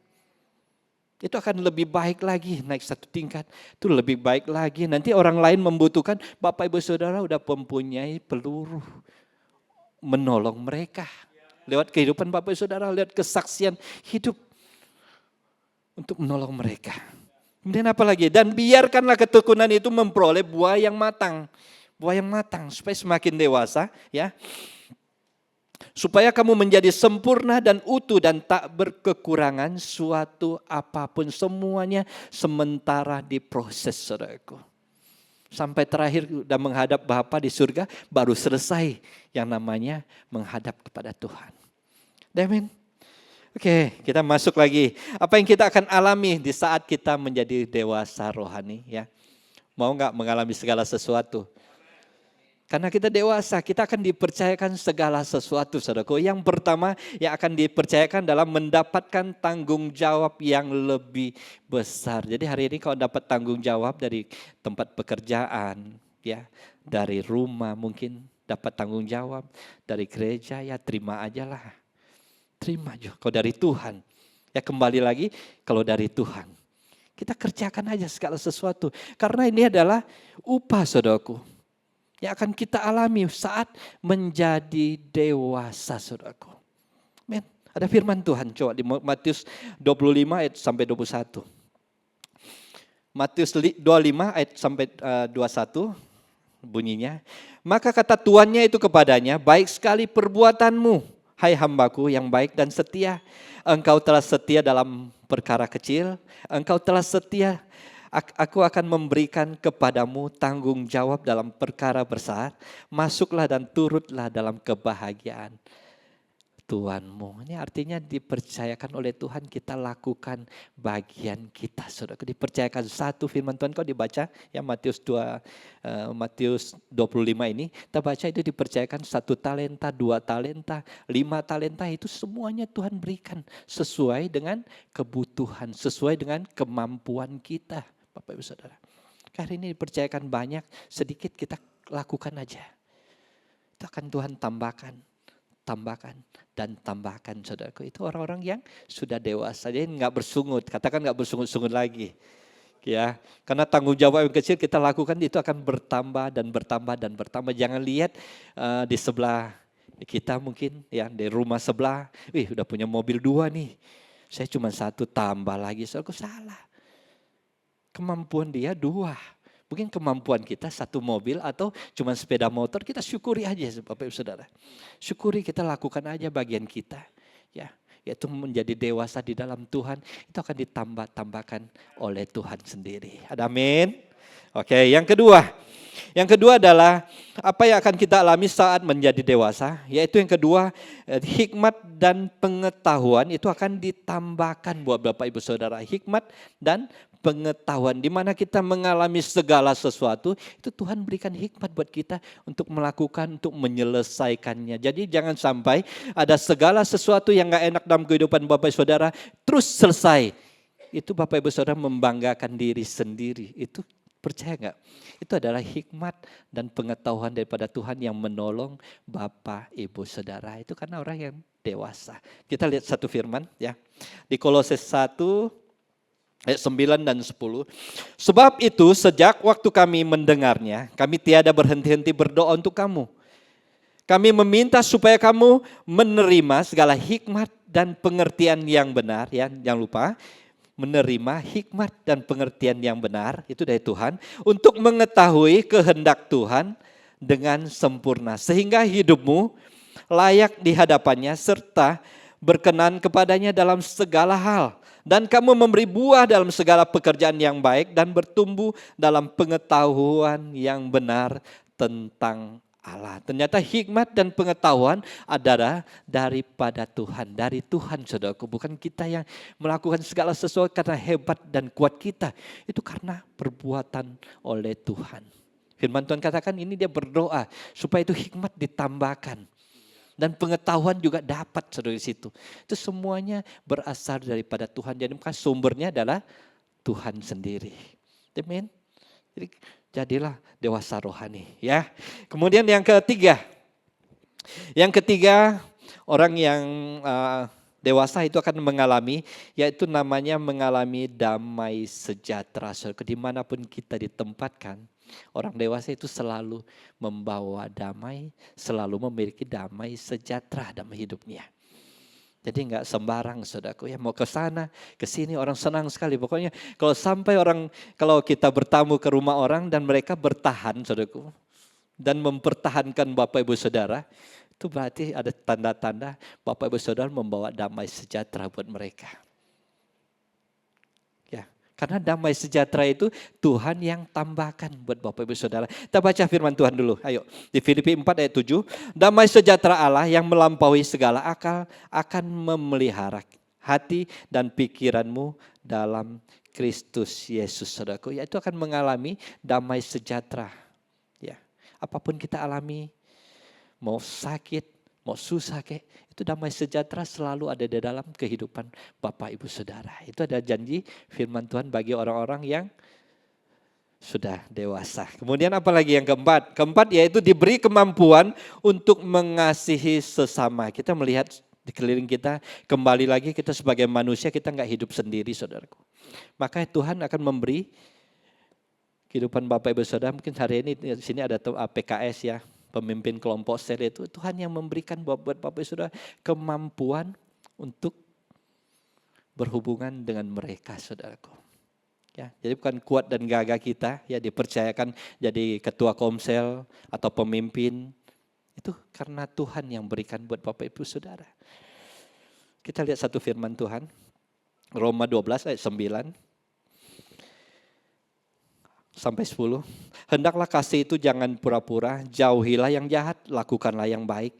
Itu akan lebih baik lagi, naik satu tingkat, itu lebih baik lagi. Nanti orang lain membutuhkan, Bapak Ibu Saudara udah mempunyai peluru menolong mereka. Lewat kehidupan Bapak Ibu Saudara, lewat kesaksian hidup untuk menolong mereka. Kemudian apa lagi? Dan biarkanlah ketekunan itu memperoleh buah yang matang. Buah yang matang supaya semakin dewasa ya. Supaya kamu menjadi sempurna dan utuh dan tak berkekurangan suatu apapun. Semuanya sementara diproses saudaraku. Sampai terakhir udah menghadap Bapa di surga, baru selesai yang namanya menghadap kepada Tuhan. Amin. Oke, kita masuk lagi. Apa yang kita akan alami di saat kita menjadi dewasa rohani ya? Mau nggak mengalami segala sesuatu? Karena kita dewasa, kita akan dipercayakan segala sesuatu, saudaraku. Yang pertama yang akan dipercayakan adalah mendapatkan tanggung jawab yang lebih besar. Jadi hari ini kalau dapat tanggung jawab dari tempat pekerjaan, ya, dari rumah mungkin dapat tanggung jawab, dari gereja ya terima aja lah. Terima aja, kalau dari Tuhan. Ya kembali lagi, kalau dari Tuhan. Kita kerjakan aja segala sesuatu. Karena ini adalah upah saudaraku. Yang akan kita alami saat menjadi dewasa saudaraku. Men, ada firman Tuhan coba di Matius 25 ayat sampai 21. Matius 25 ayat sampai 21 bunyinya. Maka kata tuannya itu kepadanya, baik sekali perbuatanmu, hai hambaku yang baik dan setia. Engkau telah setia dalam perkara kecil, engkau telah setia. Aku akan memberikan kepadamu tanggung jawab dalam perkara besar. Masuklah dan turutlah dalam kebahagiaan Tuhanmu. Ini artinya dipercayakan oleh Tuhan, kita lakukan bagian kita. Saudara, dipercayakan satu firman Tuhan, kau dibaca ya Matius 25 ini, kita baca itu dipercayakan 1 talenta, 2 talenta, 5 talenta, itu semuanya Tuhan berikan sesuai dengan kebutuhan, sesuai dengan kemampuan kita. Bapak Ibu Saudara, hari ini dipercayakan banyak, sedikit kita lakukan aja. Itu akan Tuhan tambahkan dan tambahkan, saudaraku. Itu orang-orang yang sudah dewasa, jadi nggak bersungut. Katakan nggak bersungut-sungut lagi, ya. Karena tanggung jawab yang kecil kita lakukan itu akan bertambah dan bertambah dan bertambah. Jangan lihat di sebelah kita mungkin, ya di rumah sebelah, udah punya mobil 2 nih. Saya cuma 1 tambah lagi, saudaraku, salah. Kemampuan dia 2. Mungkin kemampuan kita 1 mobil atau cuma sepeda motor, kita syukuri aja Bapak Ibu Saudara. Syukuri, kita lakukan aja bagian kita. Ya, yaitu menjadi dewasa di dalam Tuhan, itu akan ditambah-tambahkan oleh Tuhan sendiri. Amin. Oke, yang kedua. Yang kedua adalah apa yang akan kita alami saat menjadi dewasa, yaitu yang kedua, hikmat dan pengetahuan itu akan ditambahkan buat Bapak Ibu Saudara. Hikmat dan pengetahuan, di mana kita mengalami segala sesuatu, itu Tuhan berikan hikmat buat kita untuk melakukan, untuk menyelesaikannya. Jadi jangan sampai ada segala sesuatu yang gak enak dalam kehidupan Bapak Ibu Saudara, terus selesai. Itu Bapak Ibu Saudara membanggakan diri sendiri. Itu percaya gak? Itu adalah hikmat dan pengetahuan daripada Tuhan yang menolong Bapak Ibu Saudara. Itu karena orang yang dewasa. Kita lihat satu firman ya. Di Kolose 1 ayat 9 dan 10. Sebab itu sejak waktu kami mendengarnya, kami tiada berhenti-henti berdoa untuk kamu. Kami meminta supaya kamu menerima segala hikmat dan pengertian yang benar. Ya, jangan lupa, menerima hikmat dan pengertian yang benar, itu dari Tuhan. Untuk mengetahui kehendak Tuhan dengan sempurna. Sehingga hidupmu layak di hadapannya serta berkenan kepadanya dalam segala hal. Dan kamu memberi buah dalam segala pekerjaan yang baik dan bertumbuh dalam pengetahuan yang benar tentang Allah. Ternyata hikmat dan pengetahuan adalah daripada Tuhan, dari Tuhan saudaraku. Bukan kita yang melakukan segala sesuatu karena hebat dan kuat kita. Itu karena perbuatan oleh Tuhan. Firman Tuhan katakan ini dia berdoa supaya itu hikmat ditambahkan. Dan pengetahuan juga dapat saudara di situ. Itu semuanya berasal daripada Tuhan. Jadi sumbernya adalah Tuhan sendiri. Amin. Jadi jadilah dewasa rohani ya. Kemudian yang ketiga. Yang ketiga, orang yang dewasa itu akan mengalami, yaitu namanya mengalami damai sejahtera. Saudara, dimanapun kita ditempatkan, orang dewasa itu selalu membawa damai, selalu memiliki damai sejahtera dalam hidupnya. Jadi enggak sembarang saudaraku ya, mau ke sana, ke sini orang senang sekali. Pokoknya kalau kita bertamu ke rumah orang dan mereka bertahan saudaraku, dan mempertahankan Bapak Ibu Saudara, itu berarti ada tanda-tanda Bapak Ibu Saudara membawa damai sejahtera buat mereka. Karena damai sejahtera itu Tuhan yang tambahkan buat Bapak Ibu Saudara. Kita baca firman Tuhan dulu. Ayo, di Filipi 4 ayat 7. Damai sejahtera Allah yang melampaui segala akal akan memelihara hati dan pikiranmu dalam Kristus Yesus. Saudaraku, yaitu akan mengalami damai sejahtera. Ya, apapun kita alami, mau sakit, mau susah itu damai sejahtera selalu ada di dalam kehidupan Bapak Ibu Saudara. Itu ada janji firman Tuhan bagi orang-orang yang sudah dewasa. Kemudian apalagi yang keempat? Keempat yaitu diberi kemampuan untuk mengasihi sesama. Kita melihat di keliling kita, kembali lagi kita sebagai manusia kita nggak hidup sendiri saudaraku. Maka Tuhan akan memberi kehidupan Bapak Ibu Saudara. Mungkin hari ini di sini ada PKS ya. Pemimpin kelompok sel itu Tuhan yang memberikan buat Bapak Ibu Saudara kemampuan untuk berhubungan dengan mereka saudaraku. Ya, jadi bukan kuat dan gagah kita ya dipercayakan jadi ketua komsel atau pemimpin Itu karena Tuhan yang berikan buat Bapak Ibu Saudara. Kita lihat satu firman Tuhan. Roma 12 ayat 9 sampai 10. Hendaklah kasih itu jangan pura-pura, jauhilah yang jahat, lakukanlah yang baik.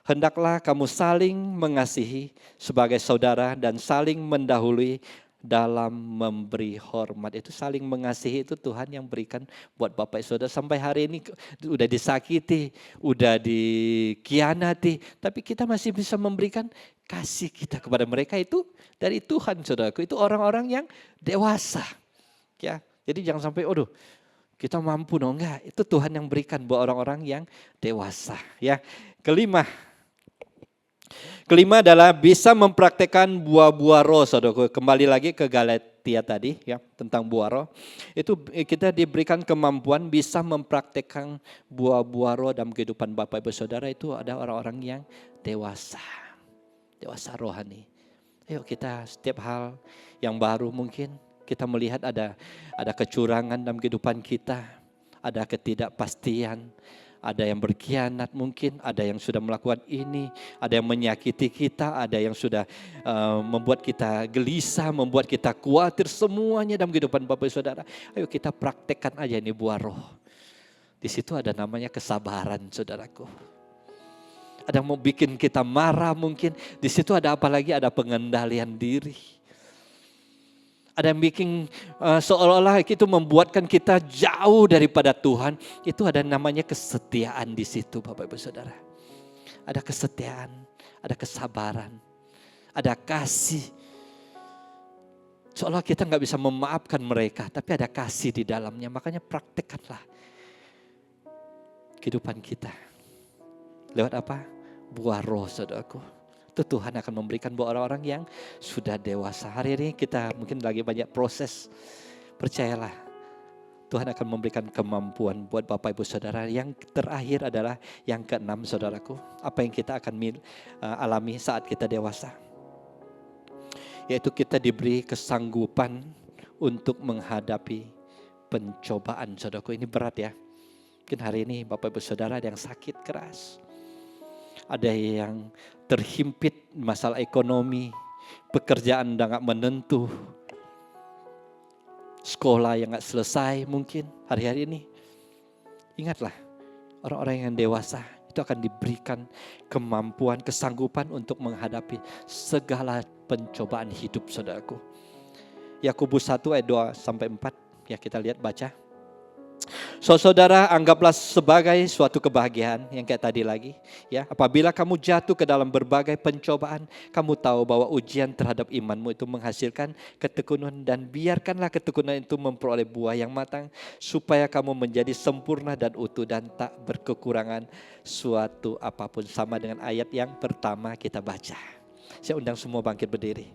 Hendaklah kamu saling mengasihi sebagai saudara dan saling mendahului dalam memberi hormat. Itu saling mengasihi, itu Tuhan yang berikan buat Bapak Saudara. Sampai hari ini udah disakiti, udah dikhianati, tapi kita masih bisa memberikan kasih kita kepada mereka. Itu dari Tuhan, saudaraku. Itu orang-orang yang dewasa. Ya, jadi jangan sampai, aduh, kita mampu dong, enggak. Itu Tuhan yang berikan buat orang-orang yang dewasa. Ya, Kelima adalah bisa mempraktekkan buah-buah roh, saudaraku. Kembali lagi ke Galatia tadi, ya, tentang buah roh. Itu kita diberikan kemampuan bisa mempraktekkan buah-buah roh dalam kehidupan Bapak Ibu Saudara. Itu ada orang-orang yang dewasa rohani. Ayo kita setiap hal yang baru mungkin kita melihat ada kecurangan dalam kehidupan kita, ada ketidakpastian. Ada yang berkhianat mungkin, ada yang sudah melakukan ini, ada yang menyakiti kita, ada yang sudah membuat kita gelisah, membuat kita khawatir, semuanya dalam kehidupan Bapak Saudara. Ayo kita praktekkan aja ini buah roh. Di situ ada namanya kesabaran, saudaraku. Ada yang mau bikin kita marah mungkin, di situ ada apa lagi? Ada pengendalian diri. Ada yang bikin seolah-olah itu membuatkan kita jauh daripada Tuhan. Itu ada namanya kesetiaan di situ, Bapak Ibu Saudara. Ada kesetiaan, ada kesabaran, ada kasih. Seolah kita nggak bisa memaafkan mereka, tapi ada kasih di dalamnya. Makanya praktekkanlah kehidupan kita. Lewat apa? Buah roh, saudaraku. Itu Tuhan akan memberikan buat orang-orang yang sudah dewasa. Hari ini kita mungkin lagi banyak proses. Percayalah, Tuhan akan memberikan kemampuan buat Bapak Ibu Saudara. Yang terakhir adalah yang keenam, saudaraku. Apa yang kita akan alami saat kita dewasa. Yaitu kita diberi kesanggupan untuk menghadapi pencobaan, saudaraku. Ini berat ya. Mungkin hari ini Bapak Ibu Saudara ada yang sakit keras. Ada yang terhimpit masalah ekonomi, pekerjaan udah gak menentu, sekolah yang gak selesai mungkin hari-hari ini. Ingatlah, orang-orang yang dewasa itu akan diberikan kemampuan, kesanggupan untuk menghadapi segala pencobaan hidup, saudaraku. Yakobus 1 ayat 2-4, ya kita lihat baca. Saudara, anggaplah sebagai suatu kebahagiaan yang kayak tadi lagi, ya. Apabila kamu jatuh ke dalam berbagai pencobaan, kamu tahu bahwa ujian terhadap imanmu itu menghasilkan ketekunan, dan biarkanlah ketekunan itu memperoleh buah yang matang supaya kamu menjadi sempurna dan utuh dan tak berkekurangan suatu apapun. Sama dengan ayat yang pertama kita baca. Saya undang semua bangkit berdiri.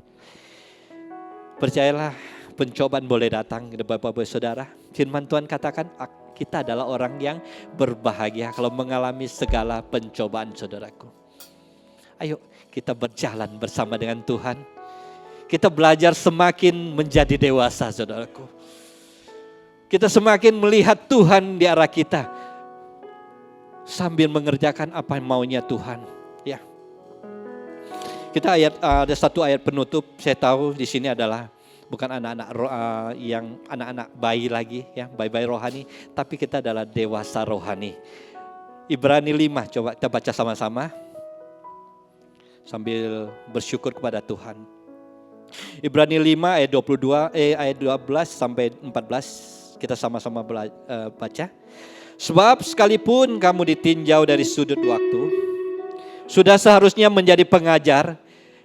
Percayalah, pencobaan boleh datang kepada Bapak-Bapak Saudara. Firman Tuhan katakan kita adalah orang yang berbahagia kalau mengalami segala pencobaan, saudaraku. Ayo kita berjalan bersama dengan Tuhan. Kita belajar semakin menjadi dewasa, saudaraku. Kita semakin melihat Tuhan di arah kita sambil mengerjakan apa yang maunya Tuhan. Ya. Kita ada satu ayat penutup. Saya tahu di sini adalah bukan anak-anak yang anak-anak bayi lagi, ya, bayi-bayi rohani, tapi kita adalah dewasa rohani. Ibrani 5, coba kita baca sama-sama sambil bersyukur kepada Tuhan. Ibrani 5 ayat 12 sampai 14, kita sama-sama baca. Sebab sekalipun kamu ditinjau dari sudut waktu, sudah seharusnya menjadi pengajar,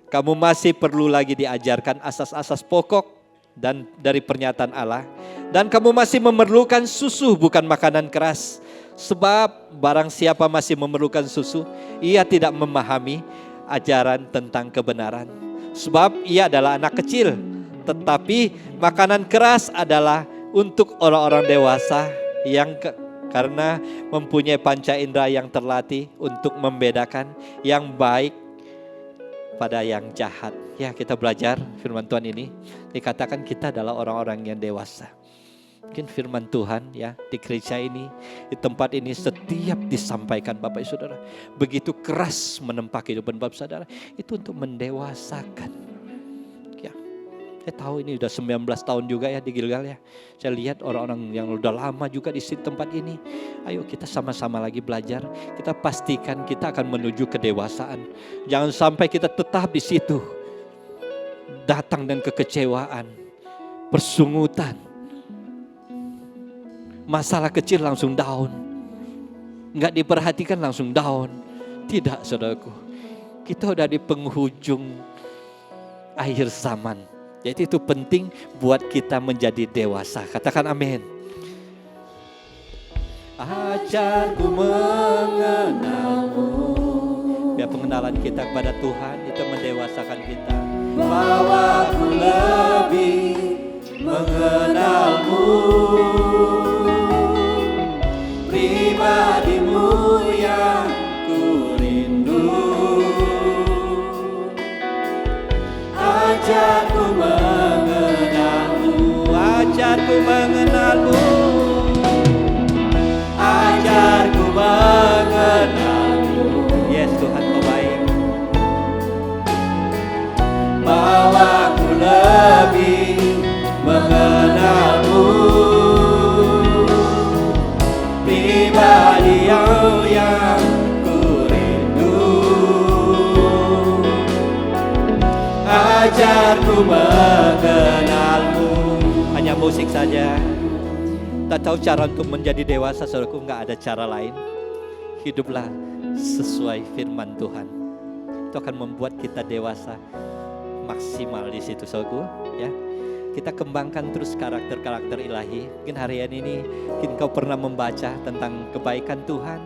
kamu masih perlu lagi diajarkan asas-asas pokok dan dari pernyataan Allah. Dan kamu masih memerlukan susu, bukan makanan keras. Sebab barang siapa masih memerlukan susu, ia tidak memahami ajaran tentang kebenaran. Sebab ia adalah anak kecil. Tetapi makanan keras adalah untuk orang-orang dewasa yang karena mempunyai panca indera yang terlatih untuk membedakan yang baik pada yang jahat. Ya, kita belajar firman Tuhan ini. Dikatakan kita adalah orang-orang yang dewasa. Mungkin firman Tuhan ya di gereja ini, di tempat ini setiap disampaikan Bapak Ibu Saudara, begitu keras menempa kehidupan Bapak Saudara, itu untuk mendewasakan. Ya, saya tahu ini udah 19 tahun juga ya di Gilgal ya. Saya lihat orang-orang yang udah lama juga di tempat ini. Ayo kita sama-sama lagi belajar. Kita pastikan kita akan menuju kedewasaan. Jangan sampai kita tetap di situ. Datang dan kekecewaan, persungutan, masalah kecil langsung down, nggak diperhatikan langsung down. Tidak, saudaraku, kita udah di penghujung akhir zaman. Jadi itu penting buat kita menjadi dewasa. Katakan amin. Ajarku mengenalmu. Biar pengenalan kita kepada Tuhan itu mendewasakan kita. Bahwa ku lebih mengenalmu, pribadimu yang ku rindu. Ajarku mengenalmu, ajarku mengenalmu, ajarku mengenalmu. Yes Tuhan kau baik. Bahwa ku lebih mengenalmu, pribadi yang ku rindu. Ajarku mengenalmu. Hanya musik saja. Tak tahu cara untuk menjadi dewasa, saudaraku, enggak ada cara lain. Hiduplah sesuai firman Tuhan. Itu akan membuat kita dewasa maksimal di situ, saudaraku, ya. Kita kembangkan terus karakter-karakter ilahi. Mungkin harian ini mungkin kau pernah membaca tentang kebaikan Tuhan.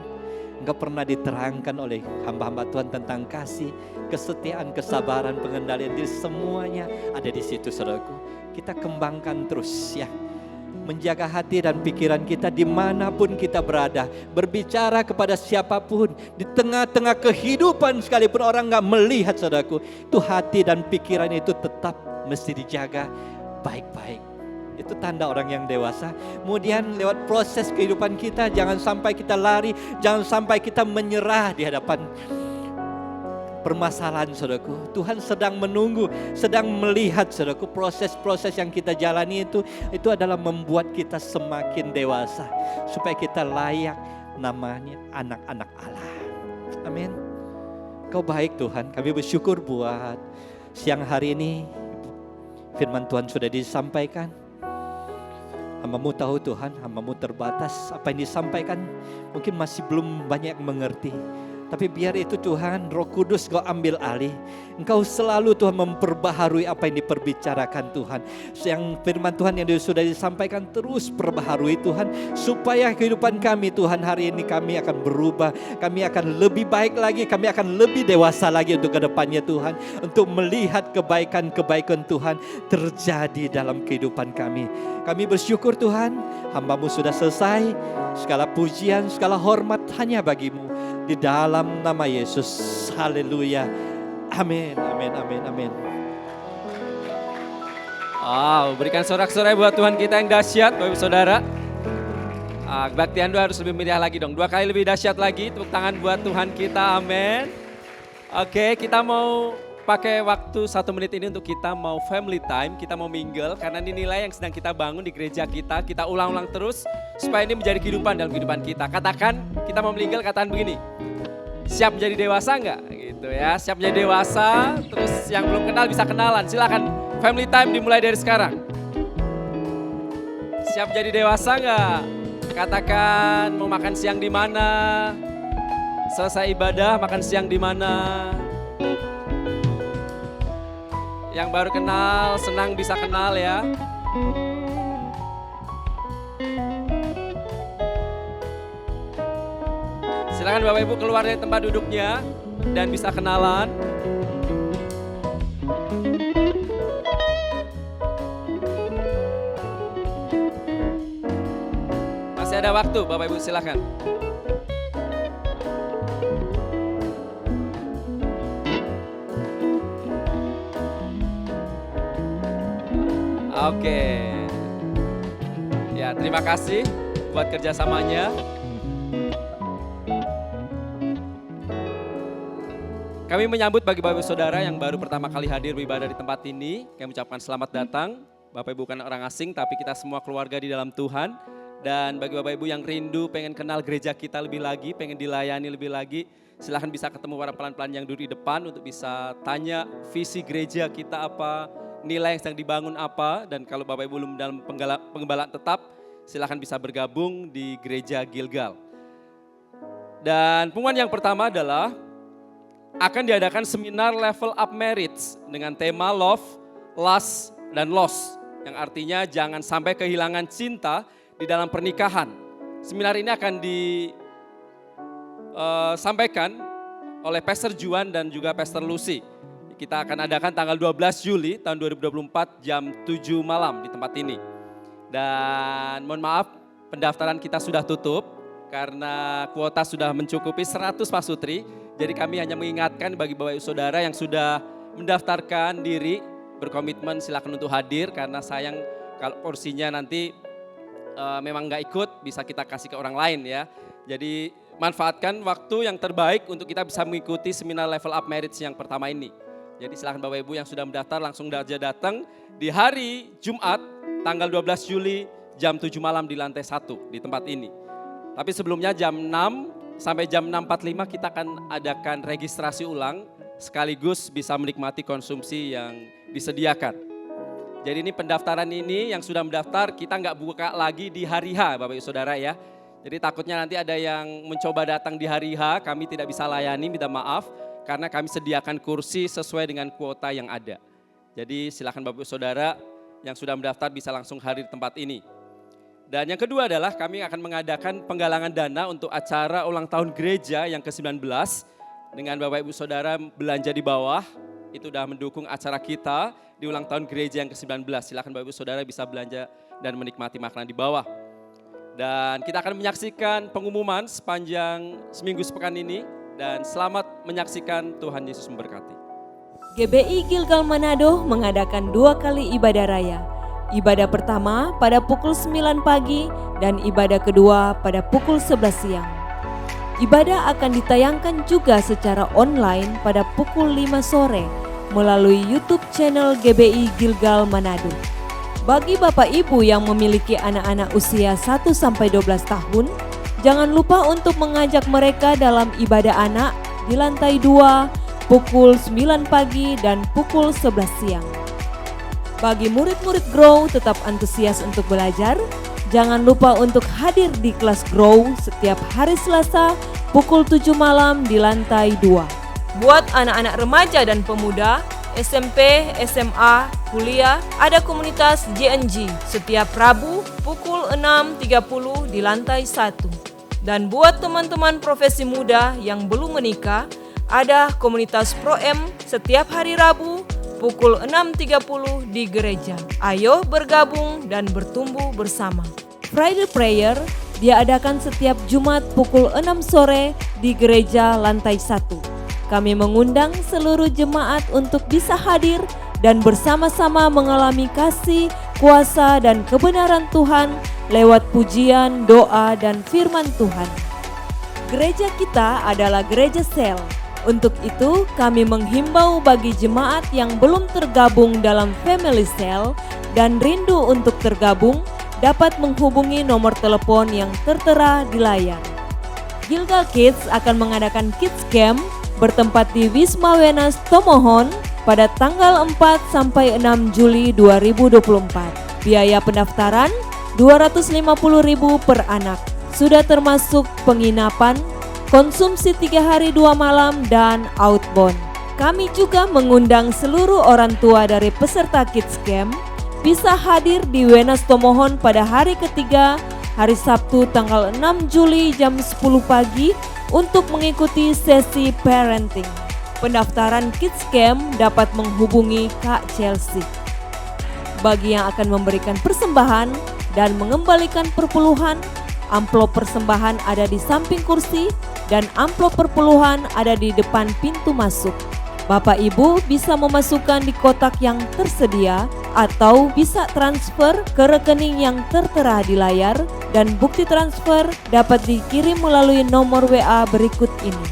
Engkau pernah diterangkan oleh hamba-hamba Tuhan tentang kasih, kesetiaan, kesabaran, pengendalian diri, semuanya ada di situ, saudaraku. Kita kembangkan terus ya. Menjaga hati dan pikiran kita dimanapun kita berada. Berbicara kepada siapapun. Di tengah-tengah kehidupan sekalipun orang gak melihat, saudaraku. Itu hati dan pikiran itu tetap mesti dijaga baik-baik. Itu tanda orang yang dewasa. Kemudian lewat proses kehidupan kita, jangan sampai kita lari, jangan sampai kita menyerah di hadapan permasalahan, saudaraku. Tuhan sedang menunggu, sedang melihat, saudaraku. Proses-proses yang kita jalani itu adalah membuat kita semakin dewasa, supaya kita layak namanya anak-anak Allah. Amin. Kau baik Tuhan, kami bersyukur buat siang hari ini. Firman Tuhan sudah disampaikan. Hamba-Mu tahu Tuhan, Hamba-Mu terbatas. Apa yang disampaikan mungkin masih belum banyak mengerti. Tapi biar itu Tuhan, Roh Kudus Kau ambil alih. Engkau selalu Tuhan memperbaharui apa yang diperbicarakan Tuhan. Yang firman Tuhan yang sudah disampaikan terus perbaharui Tuhan. Supaya kehidupan kami Tuhan hari ini kami akan berubah. Kami akan lebih baik lagi, kami akan lebih dewasa lagi untuk ke depannya Tuhan. Untuk melihat kebaikan-kebaikan Tuhan terjadi dalam kehidupan kami. Kami bersyukur Tuhan, hamba-Mu sudah selesai. Segala pujian, segala hormat hanya bagi-Mu. Di dalam nama Yesus, haleluya, amin, amin, amin, amin. Wow, berikan sorak-sorai buat Tuhan kita yang dahsyat, Bapak Ibu Saudara. Kebaktian doa harus lebih meriah lagi dong, 2 kali lebih dahsyat lagi, tepuk tangan buat Tuhan kita, amin. Oke, kita mau pakai waktu 1 menit ini untuk kita mau family time, kita mau mingle, karena ini nilai yang sedang kita bangun di gereja kita ulang-ulang terus, supaya ini menjadi kehidupan dalam kehidupan kita. Katakan, kita mau mingle, katakan begini, siap menjadi dewasa enggak? Gitu ya, siap menjadi dewasa, terus yang belum kenal bisa kenalan, silakan family time dimulai dari sekarang. Siap jadi dewasa enggak? Katakan, mau makan siang di mana? Selesai ibadah, makan siang di mana? Yang baru kenal, senang bisa kenal ya. Silakan Bapak Ibu keluar dari tempat duduknya dan bisa kenalan. Masih ada waktu Bapak Ibu, silakan. Oke. Ya, Ya, terima kasih buat kerjasamanya. Kami menyambut bagi Bapak Ibu Saudara yang baru pertama kali hadir beribadah di tempat ini. Kami ucapkan selamat datang. Bapak Ibu bukan orang asing, tapi kita semua keluarga di dalam Tuhan. Dan bagi Bapak Ibu yang rindu pengen kenal gereja kita lebih lagi, pengen dilayani lebih lagi, silahkan bisa ketemu para pelan-pelan yang duduk di depan untuk bisa tanya visi gereja kita apa, nilai yang sedang dibangun apa. Dan kalau Bapak Ibu belum dalam pengembalaan tetap, silahkan bisa bergabung di gereja Gilgal. Dan pengumuman yang pertama adalah akan diadakan seminar level up marriage dengan tema love, lust, dan loss. Yang artinya jangan sampai kehilangan cinta di dalam pernikahan. Seminar ini akan disampaikan oleh Pastor Juan dan juga Pastor Lucy. Kita akan adakan tanggal 12 Juli tahun 2024 jam 7 malam di tempat ini. Dan mohon maaf pendaftaran kita sudah tutup karena kuota sudah mencukupi 100 pasutri. Jadi kami hanya mengingatkan bagi Bapak Ibu Saudara yang sudah mendaftarkan diri, berkomitmen silakan untuk hadir karena sayang kalau porsinya nanti memang nggak ikut bisa kita kasih ke orang lain ya. Jadi manfaatkan waktu yang terbaik untuk kita bisa mengikuti seminar level up marriage yang pertama ini. Jadi silakan Bapak Ibu yang sudah mendaftar langsung aja datang di hari Jumat tanggal 12 Juli jam 7 malam di lantai 1 di tempat ini. Tapi sebelumnya jam 6 sampai jam 6.45 kita akan adakan registrasi ulang sekaligus bisa menikmati konsumsi yang disediakan. Jadi ini pendaftaran ini yang sudah mendaftar kita nggak buka lagi di hari H Bapak Ibu Saudara ya. Jadi takutnya nanti ada yang mencoba datang di hari H, kami tidak bisa layani, minta maaf karena kami sediakan kursi sesuai dengan kuota yang ada. Jadi silakan Bapak Ibu Saudara yang sudah mendaftar bisa langsung hadir di tempat ini. Dan yang kedua adalah kami akan mengadakan penggalangan dana untuk acara ulang tahun gereja yang ke-19 dengan Bapak Ibu Saudara belanja di bawah. Itu sudah mendukung acara kita di ulang tahun gereja yang ke-19. Silakan Bapak Ibu Saudara bisa belanja dan menikmati makanan di bawah. Dan kita akan menyaksikan pengumuman sepanjang seminggu sepekan ini. Dan selamat menyaksikan, Tuhan Yesus memberkati. GBI Gilgal Manado mengadakan 2 kali ibadah raya. Ibadah pertama pada pukul 9 pagi dan ibadah kedua pada pukul 11 siang. Ibadah akan ditayangkan juga secara online pada pukul 5 sore melalui YouTube channel GBI Gilgal Manado. Bagi Bapak Ibu yang memiliki anak-anak usia 1-12 tahun, jangan lupa untuk mengajak mereka dalam ibadah anak di lantai 2 pukul 9 pagi dan pukul 11 siang. Bagi murid-murid Grow tetap antusias untuk belajar, jangan lupa untuk hadir di kelas Grow setiap hari Selasa pukul 7 malam di lantai 2. Buat anak-anak remaja dan pemuda, SMP, SMA, kuliah, ada komunitas JNG setiap Rabu pukul 6.30 di lantai 1. Dan buat teman-teman profesi muda yang belum menikah, ada komunitas Pro-M setiap hari Rabu pukul 6.30 di gereja. Ayo bergabung dan bertumbuh bersama. Friday Prayer diadakan setiap Jumat pukul 6 sore di gereja lantai 1. Kami mengundang seluruh jemaat untuk bisa hadir dan bersama-sama mengalami kasih, kuasa dan kebenaran Tuhan lewat pujian, doa dan firman Tuhan. Gereja kita adalah gereja sel. Untuk itu, kami menghimbau bagi jemaat yang belum tergabung dalam family cell dan rindu untuk tergabung, dapat menghubungi nomor telepon yang tertera di layar. Gilgal Kids akan mengadakan Kids Camp bertempat di Wisma Wenas Tomohon pada tanggal 4-6 Juli 2024. Biaya pendaftaran Rp250.000 per anak. Sudah termasuk penginapan, konsumsi 3 hari 2 malam dan outbound. Kami juga mengundang seluruh orang tua dari peserta Kids Camp bisa hadir di Wenas Tomohon pada hari ketiga, hari Sabtu tanggal 6 Juli jam 10 pagi untuk mengikuti sesi parenting. Pendaftaran Kids Camp dapat menghubungi Kak Chelsea. Bagi yang akan memberikan persembahan dan mengembalikan perpuluhan, amplop persembahan ada di samping kursi dan amplop perpuluhan ada di depan pintu masuk. Bapak Ibu bisa memasukkan di kotak yang tersedia atau bisa transfer ke rekening yang tertera di layar dan bukti transfer dapat dikirim melalui nomor WA berikut ini.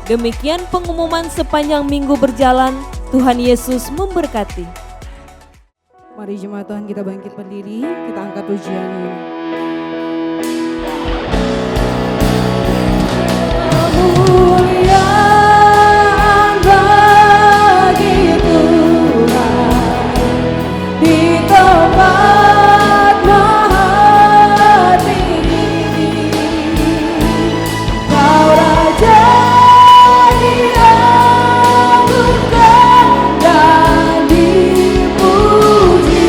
Demikian pengumuman sepanjang minggu berjalan. Tuhan Yesus memberkati. Mari jemaat Tuhan kita bangkit berdiri, kita angkat pujian ini. Kemuliaan bagi Tuhan di tempat maha tinggi. Kau Raja diagungkan dan dipuji.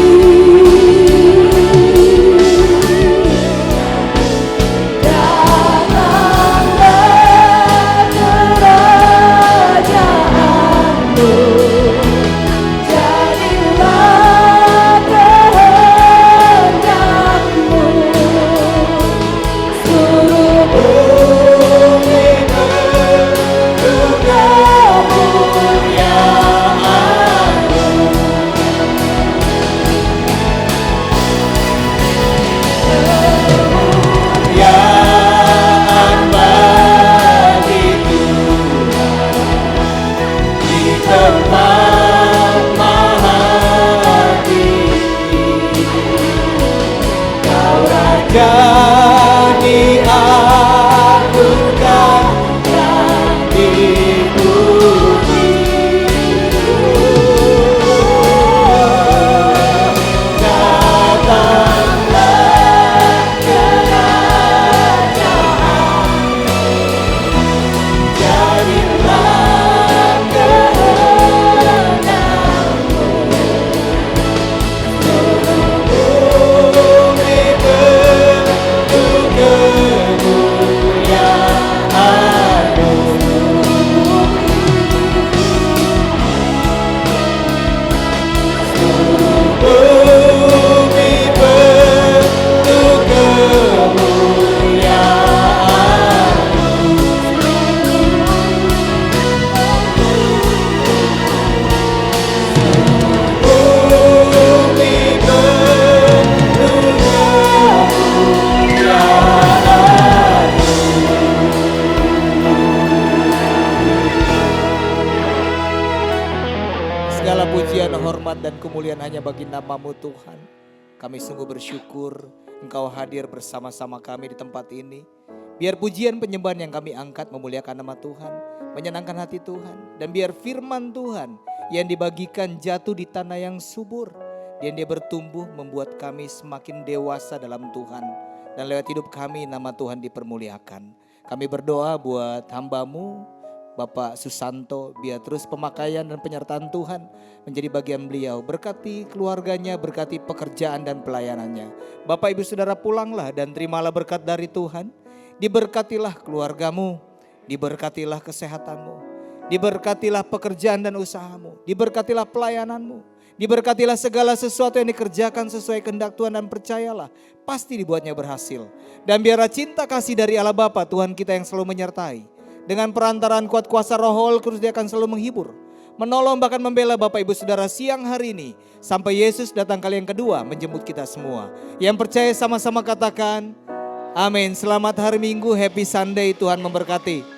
Segala pujian, hormat, dan kemuliaan hanya bagi nama-Mu Tuhan. Kami sungguh bersyukur Engkau hadir bersama-sama kami di tempat ini. Biar pujian penyembahan yang kami angkat memuliakan nama Tuhan, menyenangkan hati Tuhan. Dan biar firman Tuhan yang dibagikan jatuh di tanah yang subur. Dan dia bertumbuh membuat kami semakin dewasa dalam Tuhan. Dan lewat hidup kami nama Tuhan dipermuliakan. Kami berdoa buat hamba-Mu Bapak Susanto, biar terus pemakaian dan penyertaan Tuhan menjadi bagian beliau. Berkati keluarganya, berkati pekerjaan dan pelayanannya. Bapak Ibu Saudara pulanglah dan terimalah berkat dari Tuhan. Diberkatilah keluargamu, diberkatilah kesehatanmu, diberkatilah pekerjaan dan usahamu, diberkatilah pelayananmu, diberkatilah segala sesuatu yang dikerjakan sesuai kehendak Tuhan dan percayalah pasti dibuatnya berhasil. Dan biarlah cinta kasih dari Allah Bapa Tuhan kita yang selalu menyertai. Dengan perantaraan kuat kuasa Roh Kudus dia akan selalu menghibur, menolong bahkan membela Bapak Ibu Saudara siang hari ini. Sampai Yesus datang kali yang kedua menjemput kita semua. Yang percaya sama-sama katakan amin. Selamat hari Minggu, happy Sunday, Tuhan memberkati.